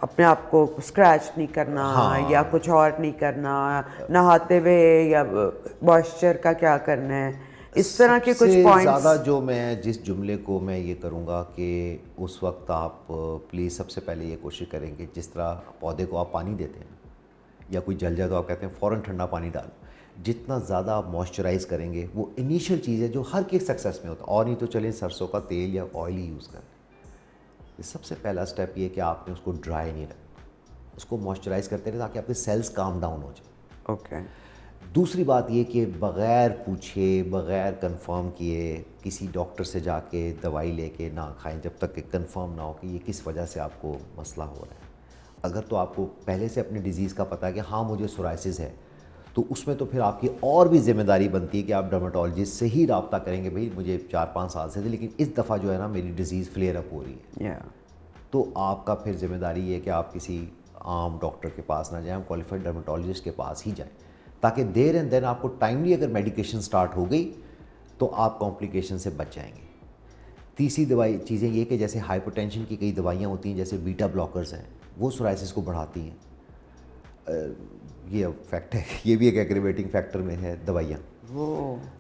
S2: اپنے آپ کو اسکریچ نہیں کرنا یا کچھ اور نہیں کرنا, نہاتے ہوئے یا موئسچر کا کیا کرنا ہے, اس طرح کے کچھ پوائنٹس.
S1: زیادہ جو میں جس جملے کو میں یہ کروں گا کہ اس وقت آپ پلیز سب سے پہلے یہ کوشش کریں کہ جس طرح پودے کو آپ پانی دیتے ہیں یا کوئی جل جائے تو آپ کہتے ہیں فوراً ٹھنڈا پانی ڈالو, جتنا زیادہ آپ موئسچرائز کریں گے, وہ انیشیل چیز ہے جو ہر کس سکسیس میں ہوتا ہے. اور نہیں تو چلیں سرسوں کا تیل یا آئل ہی یوز کریں. سب سے پہلا اسٹیپ یہ کہ آپ نے اس کو ڈرائی نہیں رکھنا, اس کو موئسچرائز کرتے رہے تاکہ آپ کے سیلز کام ڈاؤن ہو جائیں.
S2: اوکے.
S1: دوسری بات یہ کہ بغیر پوچھے, بغیر کنفرم کیے کسی ڈاکٹر سے جا کے دوائی لے کے نہ کھائیں جب تک کہ کنفرم نہ ہو کہ یہ کس وجہ سے آپ کو مسئلہ ہو رہا ہے. اگر تو آپ کو پہلے سے اپنی ڈیزیز کا پتہ ہے کہ ہاں مجھے سورائسس ہے, تو اس میں تو پھر آپ کی اور بھی ذمہ داری بنتی ہے کہ آپ ڈرماٹولوجسٹ سے ہی رابطہ کریں گے. بھائی مجھے 4-5 سال سے تھے لیکن اس دفعہ جو ہے نا میری ڈیزیز فلیئر اپ ہو رہی ہے. تو آپ کا پھر ذمہ داری یہ ہے کہ آپ کسی عام ڈاکٹر کے پاس نہ جائیں, کوالیفائڈ ڈرماٹولوجسٹ کے پاس ہی جائیں, تاکہ دیر اینڈ دین آپ کو ٹائملی اگر میڈیکیشن سٹارٹ ہو گئی تو آپ کمپلیکیشن سے بچ جائیں گے. تیسری دوائی چیزیں یہ کہ جیسے ہائپر ٹینشن کی کئی دوائیاں ہوتی ہیں جیسے بیٹا بلاکرز ہیں, وہ سورائسس کو بڑھاتی ہیں. یہ فیکٹ ہے, یہ بھی ایک ایگریویٹنگ فیکٹر میں ہے دوائیاں.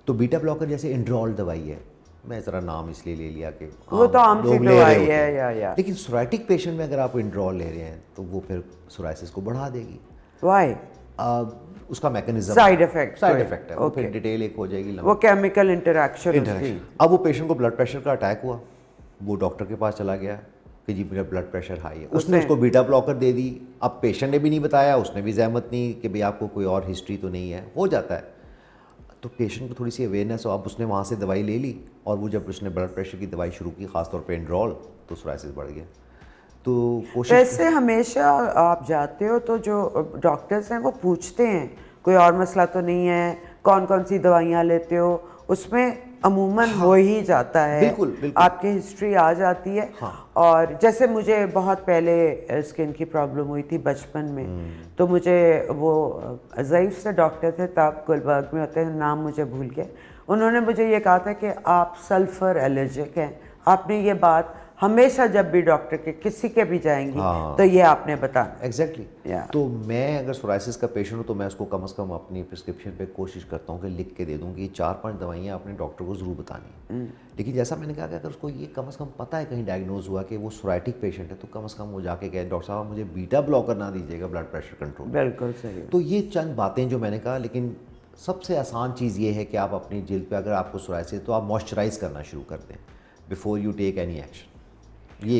S1: تو بیٹا بلاکر جیسے انڈرول دوائی ہے, میں ذرا نام اس لیے لے لیا کہ
S2: وہ تو عام سی دوائی ہے,
S1: لیکن سورائٹک پیشنٹ میں اگر آپ انڈرول لے رہے ہیں تو وہ پھر سورائسس کو بڑھا دے گی.
S2: وائی؟
S1: اس کا میکینزم
S2: سائیڈ افیکٹ
S1: ہے, وہ پھر ڈیٹیل ایک ہو جائے گی,
S2: وہ کیمیکل انٹریکشن.
S1: اب وہ پیشنٹ کو بلڈ پریشر کا اٹیک ہوا, وہ ڈاکٹر کے پاس چلا گیا کہ جی میرا بلڈ پریشر ہائی ہے, اس نے اس کو بیٹا بلاکر دے دی. اب پیشنٹ نے بھی نہیں بتایا, اس نے بھی زحمت نہیں کہ بھئی آپ کو کوئی اور ہسٹری تو نہیں ہے, ہو جاتا ہے. تو پیشنٹ کو تھوڑی سی اویئرنیس ہو, اب اس نے وہاں سے دوائی لے لی, اور وہ جب اس نے بلڈ پریشر کی دوائی شروع کی, خاص طور پہ انڈرول, تو سورائسس بڑھ گیا. تو کوشش
S2: ویسے ہمیشہ آپ جاتے ہو تو جو ڈاکٹرز ہیں وہ پوچھتے ہیں کوئی اور مسئلہ تو نہیں ہے, کون کون سی دوائیاں لیتے ہو, اس میں عموماً ہو ہی جاتا ہے, آپ کی ہسٹری آ جاتی ہے. اور جیسے مجھے بہت پہلے اسکن کی پرابلم ہوئی تھی بچپن میں, تو مجھے وہ ضعیف سے ڈاکٹر تھے تب گلبرگ میں ہوتے ہیں, نام مجھے بھول گئے, انہوں نے مجھے یہ کہا تھا کہ آپ سلفر الرجک ہیں. آپ نے یہ بات ہمیشہ جب بھی ڈاکٹر کے کسی کے بھی جائیں گی تو یہ آپ نے بتانا.
S1: ایگزیکٹلی. تو میں اگر سورائسس کا پیشنٹ ہوں تو میں اس کو کم از کم اپنی پرسکرپشن پہ کوشش کرتا ہوں کہ لکھ کے دے دوں کہ 4-5 دوائیاں اپنے ڈاکٹر کو ضرور بتانی. لیکن جیسا میں نے کہا کہ اگر اس کو یہ کم از کم پتہ ہے, کہیں ڈائگنوز ہوا کہ وہ سورائٹک پیشنٹ ہے, تو کم از کم وہ جا کے کہے ڈاکٹر صاحب مجھے بیٹا بلاکر نہ دیجیے گا بلڈ پریشر کنٹرول.
S2: بالکل صحیح.
S1: تو یہ چند باتیں جو میں نے کہا, لیکن سب سے آسان چیز یہ ہے کہ آپ اپنی جلد پہ اگر آپ کو سورائسس تو آپ موئسچرائز کرنا شروع کر دیں before you take any action.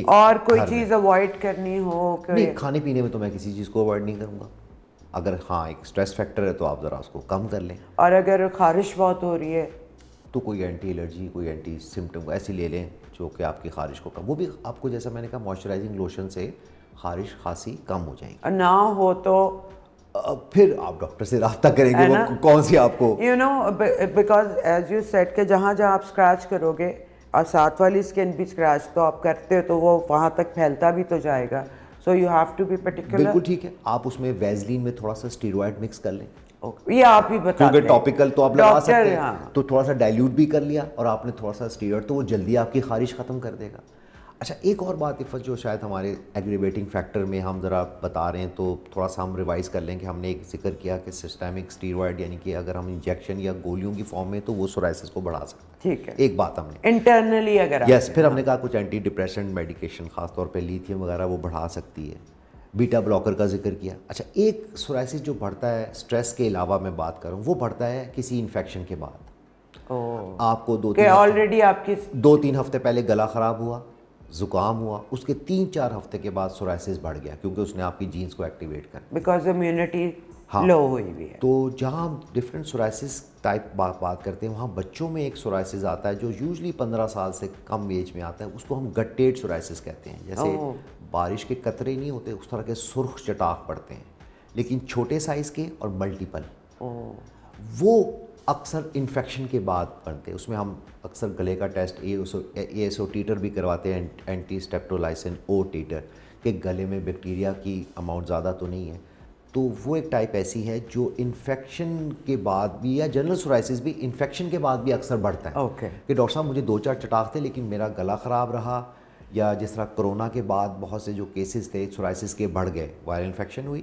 S2: اور کوئی چیز اوائڈ کرنی ہو؟
S1: نہیں, کھانے پینے میں تو میں کسی چیز کو اوائڈ نہیں کروں گا. اگر ہاں ایک اسٹریس فیکٹر ہے تو آپ ذرا اس کو کم کر لیں.
S2: اور اگر خارش بہت ہو رہی ہے
S1: تو کوئی اینٹی الرجی, کوئی اینٹی سمٹم ایسی لے لیں جو کہ آپ کی خارش کو کم, وہ بھی آپ کو جیسا میں نے کہا موئسچرائزنگ لوشن سے خارش خاصی کم ہو جائیں گی.
S2: اور نہ ہو تو
S1: پھر آپ ڈاکٹر سے رابطہ کریں گے, وہ کون سی آپ کو
S2: بیکاز ایز یو سیٹ کہ جہاں جہاں آپ اسکریچ کرو گے, اور ساتھ والی اسکن بھی اسکریچ تو آپ کرتے ہو تو وہ وہاں تک پھیلتا بھی تو جائے گا. So you have to be particular.
S1: بالکل ٹھیک ہے, آپ اس میں ویزلین میں تھوڑا سا اسٹیرائڈ مکس کر لیں.
S2: یہ آپ ہی بتا,
S1: کیونکہ ٹاپیکل تو آپ لگا سکتے ہیں, تو تھوڑا سا ڈائلیوٹ بھی کر لیا اور آپ نے تھوڑا سا اسٹیرائڈ, تو وہ جلدی آپ کی خارش ختم کر دے گا. اچھا, ایک اور بات عفت جو شاید ہمارے ایگریویٹنگ فیکٹر میں ہم ذرا بتا رہے ہیں, تو تھوڑا سا ہم ریوائز کر لیں کہ ہم نے ایک ذکر کیا کہ سسٹمک اسٹیرائڈ یعنی کہ اگر ہم انجیکشن یا گولیوں کی فارم میں تو وہ سورائسس کو بڑھا سکتے ہیں.
S2: ٹھیک ہے,
S1: ایک بات ہم نے
S2: انٹرنلی اگر
S1: یس. پھر ہم نے کہا کچھ اینٹی ڈپریشنٹ میڈیکیشن, خاص طور پہ لیتھیم وغیرہ, وہ بڑھا سکتی ہے. بیٹا بلاکر کا ذکر کیا. اچھا, ایک سورائسس جو بڑھتا ہے اسٹریس کے علاوہ میں بات کروں, وہ بڑھتا ہے کسی انفیکشن کے بعد. آپ کو 2-3 ہفتے پہلے گلا خراب ہوا, زکام ہوا, اس کے 3-4 ہفتے کے بعد سورائسس بڑھ گیا کیونکہ اس نے آپ کی جینز کو ایکٹیویٹ کر دیا,
S2: بیکاز امیونٹی لو ہوئی ہوئی ہے.
S1: تو جہاں ہم ڈفرینٹ سورائسس ٹائپ بات کرتے ہیں, وہاں بچوں میں ایک سورائسس آتا ہے جو یوزلی 15 سال سے کم ایج میں آتا ہے, اس کو ہم گٹیڈ سورائسس کہتے ہیں. جیسے بارش کے قطرے نہیں ہوتے اس طرح کے سرخ چٹاخ پڑتے ہیں, لیکن چھوٹے سائز کے اور ملٹیپل. وہ اکثر انفیکشن کے بعد بنتے ہیں. اس میں ہم اکثر گلے کا ٹیسٹ ASO ٹیٹر بھی کرواتے ہیں, اینٹی اسٹیپٹولائسن او ٹیٹر, کہ گلے میں بیکٹیریا کی اماؤنٹ زیادہ تو نہیں ہے. تو وہ ایک ٹائپ ایسی ہے جو انفیکشن کے بعد بھی, یا جنرل سورائسس بھی انفیکشن کے بعد بھی اکثر بڑھتا ہے. کہ ڈاکٹر صاحب مجھے 2-4 چٹاخ تھے لیکن میرا گلا خراب رہا, یا جس طرح کرونا کے بعد بہت سے جو کیسز تھے سورائسس کے بڑھ گئے, وائرل انفیکشن ہوئی,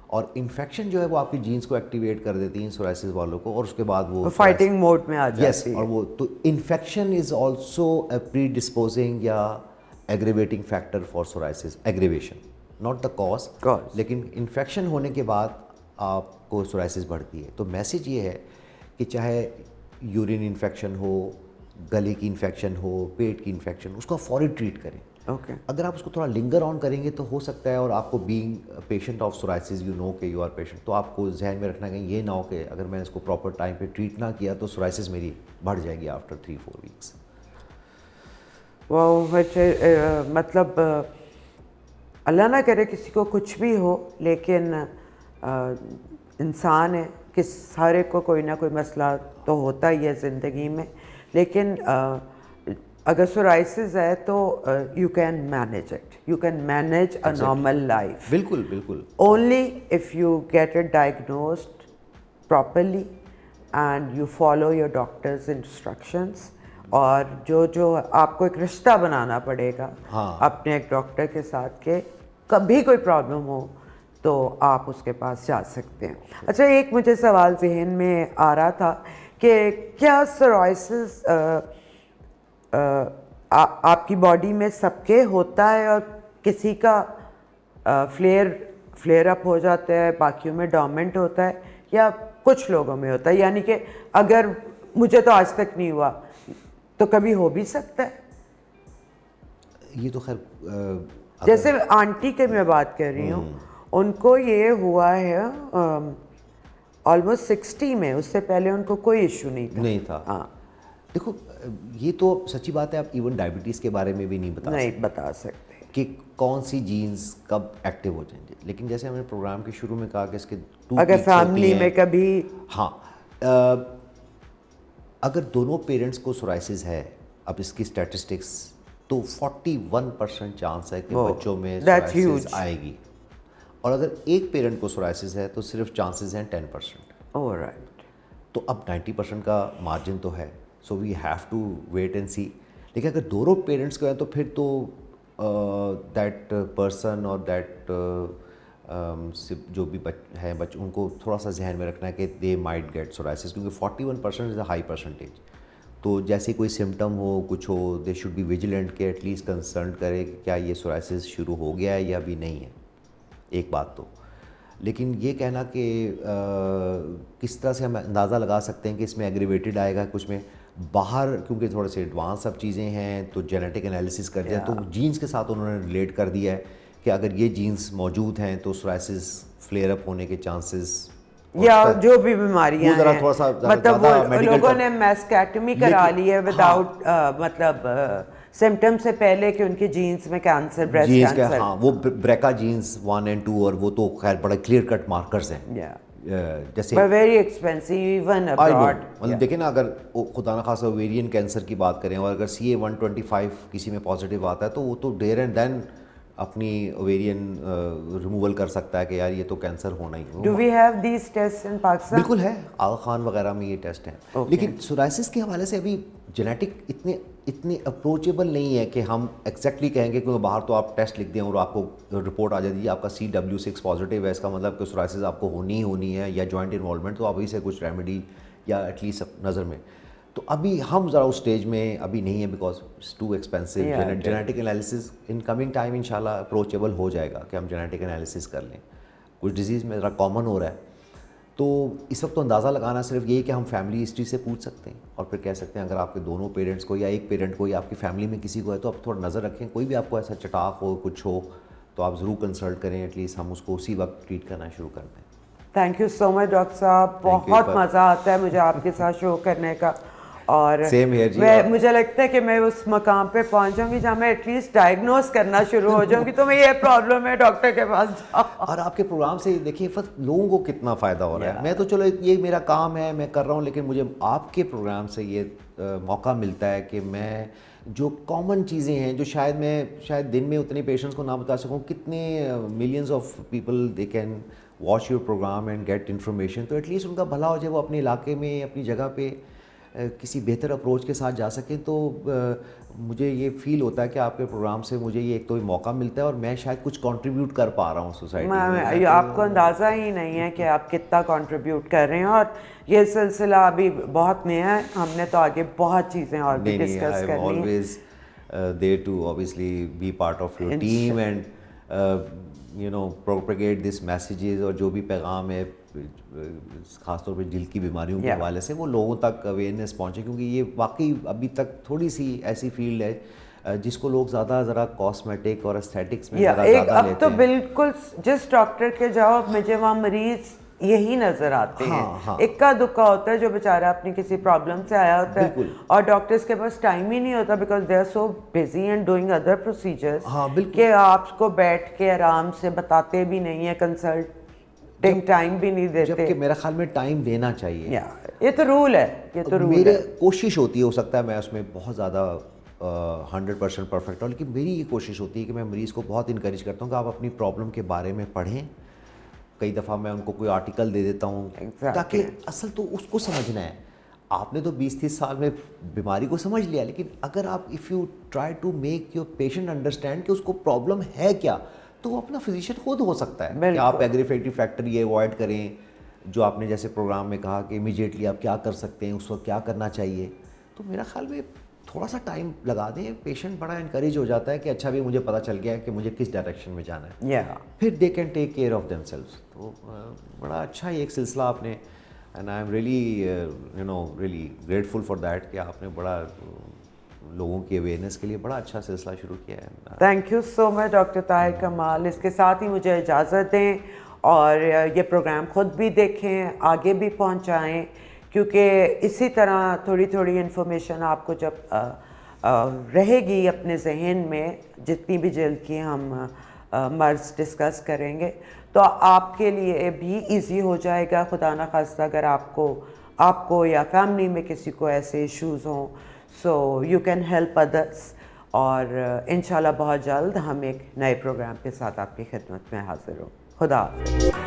S1: اور انفیکشن جو ہے وہ آپ کی جینز کو ایکٹیویٹ کر دیتی ہیں سورائسس والوں کو, اور اس کے بعد وہ
S2: فائٹنگ موڈ میں آ جاتی ہے.
S1: یس, اور وہ تو infection is also a predisposing یا aggravating factor for psoriasis. Aggravation not the cause, لیکن انفیکشن ہونے کے بعد آپ کو سورائسس بڑھتی ہے. تو میسیج یہ ہے کہ چاہے یورین انفیکشن ہو, گلے کی انفیکشن ہو, پیٹ کی انفیکشن, اس کو فوری ٹریٹ کریں. اگر آپ اس کو تھوڑا لنگر آن کریں گے تو ہو سکتا ہے, اور آپ کو being patient of psoriasis you know کہ یو آر پیشنٹ, تو آپ کو ذہن میں رکھنا کہ یہ نہ ہو کہ اگر میں اس کو پراپر ٹائم پہ ٹریٹ نہ کیا تو سورائسس میری بڑھ جائے گی آفٹر 3-4 ویکس.
S2: مطلب اللہ نہ کرے کسی کو کچھ بھی ہو, لیکن انسان ہے, کہ سارے کو کوئی نہ کوئی مسئلہ تو ہوتا ہی ہے زندگی میں, لیکن اگر سورائسز ہے تو you can manage it, you can manage a normal life.
S1: بالکل بالکل.
S2: Only if you get it diagnosed properly and you follow your doctor's instructions. اور جو آپ کو ایک رشتہ بنانا پڑے گا اپنے ایک ڈاکٹر کے ساتھ کہ کبھی کوئی پرابلم ہو تو آپ اس کے پاس جا سکتے ہیں. اچھا, ایک مجھے سوال ذہن میں آ رہا تھا کہ کیا سورائسس آپ کی باڈی میں سب کے ہوتا ہے اور کسی کا فلیئر اپ ہو جاتا ہے, باقیوں میں ڈومنٹ ہوتا ہے, یا کچھ لوگوں میں ہوتا ہے؟ یعنی کہ اگر مجھے تو آج تک نہیں ہوا تو کبھی ہو بھی سکتا ہے.
S1: یہ تو خیر
S2: جیسے آنٹی کے میں بات کر رہی ہوں, ان کو یہ ہوا ہے آلموسٹ 60 میں, اس سے پہلے ان کو کوئی ایشو نہیں تھا. ہاں
S1: دیکھو یہ تو سچی بات ہے, آپ ایون ڈائبٹیز کے بارے میں بھی نہیں
S2: بتا سکتے
S1: کہ کون سی جینز کب ایکٹیو ہو جائیں گے. لیکن جیسے ہم نے پروگرام کے شروع میں کہا کہ اس کے
S2: اگر فیملی میں کبھی,
S1: ہاں اگر دونوں پیرنٹس کو سورائسس ہے, اب اس کی اسٹیٹسٹکس تو 41% چانس ہے کہ بچوں میں سورائسس آئے گی, اور اگر ایک پیرنٹ کو سورائسس ہے تو صرف چانسز ہیں 10%.
S2: رائٹ.
S1: تو اب 90% کا مارجن تو ہے, so we have to wait and see. لیکن اگر دونوں پیرنٹس کو ہیں تو پھر تو دیٹ پرسن اور دیٹ جو بھی ہیں بچے, ان کو تھوڑا سا ذہن میں رکھنا ہے کہ دے مائٹ گیٹ سورائسس, کیونکہ 41% از اے ہائی پرسنٹیج. تو جیسے کوئی سمٹم ہو, کچھ ہو, دے شوڈ بی ویجیلنٹ کہ ایٹ لیسٹ کنسرن کرے کہ کیا یہ سورائسس شروع ہو گیا ہے یا ابھی نہیں ہے. ایک بات تو. لیکن یہ کہنا کہ کس طرح سے ہم اندازہ لگا سکتے ہیں کہ اس میں ایگریویٹڈ آئے گا, کچھ میں باہر, کیونکہ تھوڑے سے ایڈوانس سب چیزیں ہیں تو جینیٹک انالیسس کر دیا, تو جینس کے ساتھ انہوں نے ریلیٹ کر دیا ہے کہ اگر یہ جینس موجود ہیں تو سورائسس فلیئر اپ ہونے کے چانسز,
S2: یا جو بھی بیماریاں ہیں, مطلب وہ لوگوں نے میسکیٹمی کرا لی ہے وداؤٹ مطلب سمٹم سے پہلے کہ ان کی جینس میں کینسر, بریسٹ کینسر.
S1: ہاں وہ بریکا جینس 1 اور 2, اور وہ تو خیر بڑے کلیئر کٹ مارکرز ہیں. جیسے
S2: ویری ایکسپینسو ایون ابراڈ.
S1: مطلب دیکھیں نا, اگر خدا نخواستہ اوویرین کینسر کی بات کریں اور اگر CA-125 کسی میں پازیٹیو آتا ہے تو وہ تو دیر اینڈ دین اپنی اوویرین ریموول کر سکتا ہے کہ یار یہ تو کینسر ہونا ہی.
S2: Do we have these test in Pakistan?
S1: بالکل ہے, آغا خان وغیرہ میں یہ ٹیسٹ ہیں. لیکن سورائسس کے حوالے سے ابھی جینیٹک اتنے اپروچیبل نہیں ہے کہ ہم ایگزیکٹلی کہیں گے, کیونکہ باہر تو آپ ٹیسٹ لکھ دیں اور آپ کو رپورٹ آ جاتی ہے آپ کا CW6 پازیٹیو ہے, اس کا مطلب کہ سورائسس آپ کو ہونی ہی ہونی ہے, یا جوائنٹ انوالومنٹ, تو ابھی سے کچھ ریمیڈی یا ایٹ لیسٹ نظر میں. تو ابھی ہم ذرا اس اسٹیج میں ابھی نہیں ہے, because it's too expensive. Genetic analysis in coming time انشاءاللہ اپروچیبل ہو جائے گا کہ ہم جینیٹک انالیسس کر لیں. کچھ ڈیزیز میں ذرا کامن ہو رہا ہے, تو اس وقت تو اندازہ لگانا صرف یہی کہ ہم فیملی ہسٹری سے پوچھ سکتے ہیں, اور پھر کہہ سکتے ہیں اگر آپ کے دونوں پیرنٹس کو یا ایک پیرنٹ کو یا آپ کی فیملی میں کسی کو ہے تو آپ تھوڑا نظر رکھیں. کوئی بھی آپ کو ایسا چٹاق ہو, کچھ ہو, تو آپ ضرور کنسلٹ کریں, ایٹ لیسٹ ہم اس کو اسی وقت ٹریٹ کرنا شروع کر دیں.
S2: Thank you so much doctor صاحب, بہت مزہ آتا ہے مجھے آپ کے ساتھ شو کرنے کا, اور مجھے لگتا ہے کہ میں اس مقام پہ پہنچ جاؤں گی جہاں میں ایٹ لیسٹ ڈائگنوز کرنا شروع ہو جاؤں گی تو میں یہ پرابلم ہے ڈاکٹر کے پاس جاؤں.
S1: اور آپ کے پروگرام سے دیکھیے لوگوں کو کتنا فائدہ ہو رہا ہے. میں تو چلو یہ میرا کام ہے, میں کر رہا ہوں, لیکن مجھے آپ کے پروگرام سے یہ موقع ملتا ہے کہ میں جو کامن چیزیں ہیں جو شاید دن میں اتنے پیشنٹس کو نہ بتا سکوں, کتنے millions of people they can watch your program and get information, تو ایٹ لیسٹ ان کا بھلا ہو جائے, وہ اپنے علاقے میں اپنی جگہ پہ کسی بہتر اپروچ کے ساتھ جا سکیں. تو مجھے یہ فیل ہوتا ہے کہ آپ کے پروگرام سے مجھے یہ ایک تو موقع ملتا ہے اور میں شاید کچھ کنٹریبیوٹ کر پا رہا ہوں سوسائٹی میں.
S2: آپ کو اندازہ ہی نہیں ہے کہ آپ کتنا کنٹریبیوٹ کر رہے ہیں, اور یہ سلسلہ ابھی بہت نیا ہے, ہم نے تو آگے بہت چیزیں اور بھی ڈسکس کرنی ہیں.
S1: there to obviously be part of your team and propagate these messages, اور جو بھی پیغام ہے خاص طور پہ دل کی بیماریوں کے حوالے سے وہ لوگوں تک اویئرنیس پہنچے, کیونکہ یہ واقعی ابھی تک تھوڑی سی ایسی فیلڈ ہے جس کو لوگ زیادہ ذرا کاسمیٹک اور استھیٹکس میں زیادہ لیتے ہیں.
S2: اب تو بالکل جس ڈاکٹر کے جاؤ مجھے وہاں مریض یہی نظر آتے ہیں, اکا دکا ہوتا ہے جو بیچارہ اپنی کسی پرابلم سے آیا ہوتا ہے, اور ڈاکٹرز کے پاس ٹائم ہی نہیں ہوتا because they are so busy and doing other procedures کہ آپ کو بیٹھ کے آرام سے بتاتے بھی نہیں ہیں, کنسلٹ ٹیک ٹائم بھی نہیں دیتے.
S1: جبکہ میرا خیال میں ٹائم دینا چاہیے.
S2: یہ تو رول ہے, یہ تو رول
S1: میرے
S2: ہے.
S1: کوشش ہوتی ہے, ہو سکتا ہے میں اس میں بہت زیادہ 100% پرفیکٹ ہوں, لیکن میری یہ کوشش ہوتی ہے کہ میں مریض کو بہت انکریج کرتا ہوں کہ آپ اپنی پرابلم کے بارے میں پڑھیں. کئی دفعہ میں ان کو کوئی آرٹیکل دے دیتا ہوں تاکہ اصل تو اس کو سمجھنا ہے. آپ نے تو 20-30 سال میں بیماری کو سمجھ لیا, لیکن اگر آپ if you try to make your patient understand کہ اس کو پرابلم ہے کیا, تو وہ اپنا فزیشین خود ہو سکتا ہے کہ آپ ایگریفیٹری فیکٹر یہ اوائڈ کریں جو آپ نے جیسے پروگرام میں کہا کہ امیجیٹلی آپ کیا کر سکتے ہیں, اس وقت کیا کرنا چاہیے. تو میرا خیال میں تھوڑا سا ٹائم لگا دیں, پیشنٹ بڑا انکریج ہو جاتا ہے کہ اچھا بھی مجھے پتہ چل گیا ہے کہ مجھے کس ڈائریکشن میں جانا ہے, پھر they can take care of them selves. تو بڑا اچھا یہ ایک سلسلہ آپ نے, and I am really grateful for that کہ آپ نے بڑا لوگوں کی اویئرنیس کے لیے بڑا اچھا سلسلہ شروع کیا ہے.
S2: Thank you so much doctor Tahir Kamal. اس کے ساتھ ہی مجھے اجازت دیں اور یہ پروگرام خود بھی دیکھیں, آگے بھی پہنچائیں, کیونکہ اسی طرح تھوڑی تھوڑی انفارمیشن آپ کو جب رہے گی اپنے ذہن میں, جتنی بھی جلد کی ہم مرض ڈسکس کریں گے, تو آپ کے لیے بھی ایزی ہو جائے گا. خدا نخواستہ اگر آپ کو یا فیملی میں کسی کو ایسے ایشوز ہوں, سو یو کین ہیلپ ادرس. اور انشاءاللہ بہت جلد ہم ایک نئے پروگرام کے ساتھ آپ کی خدمت میں حاضر ہوں. خدا حافظ.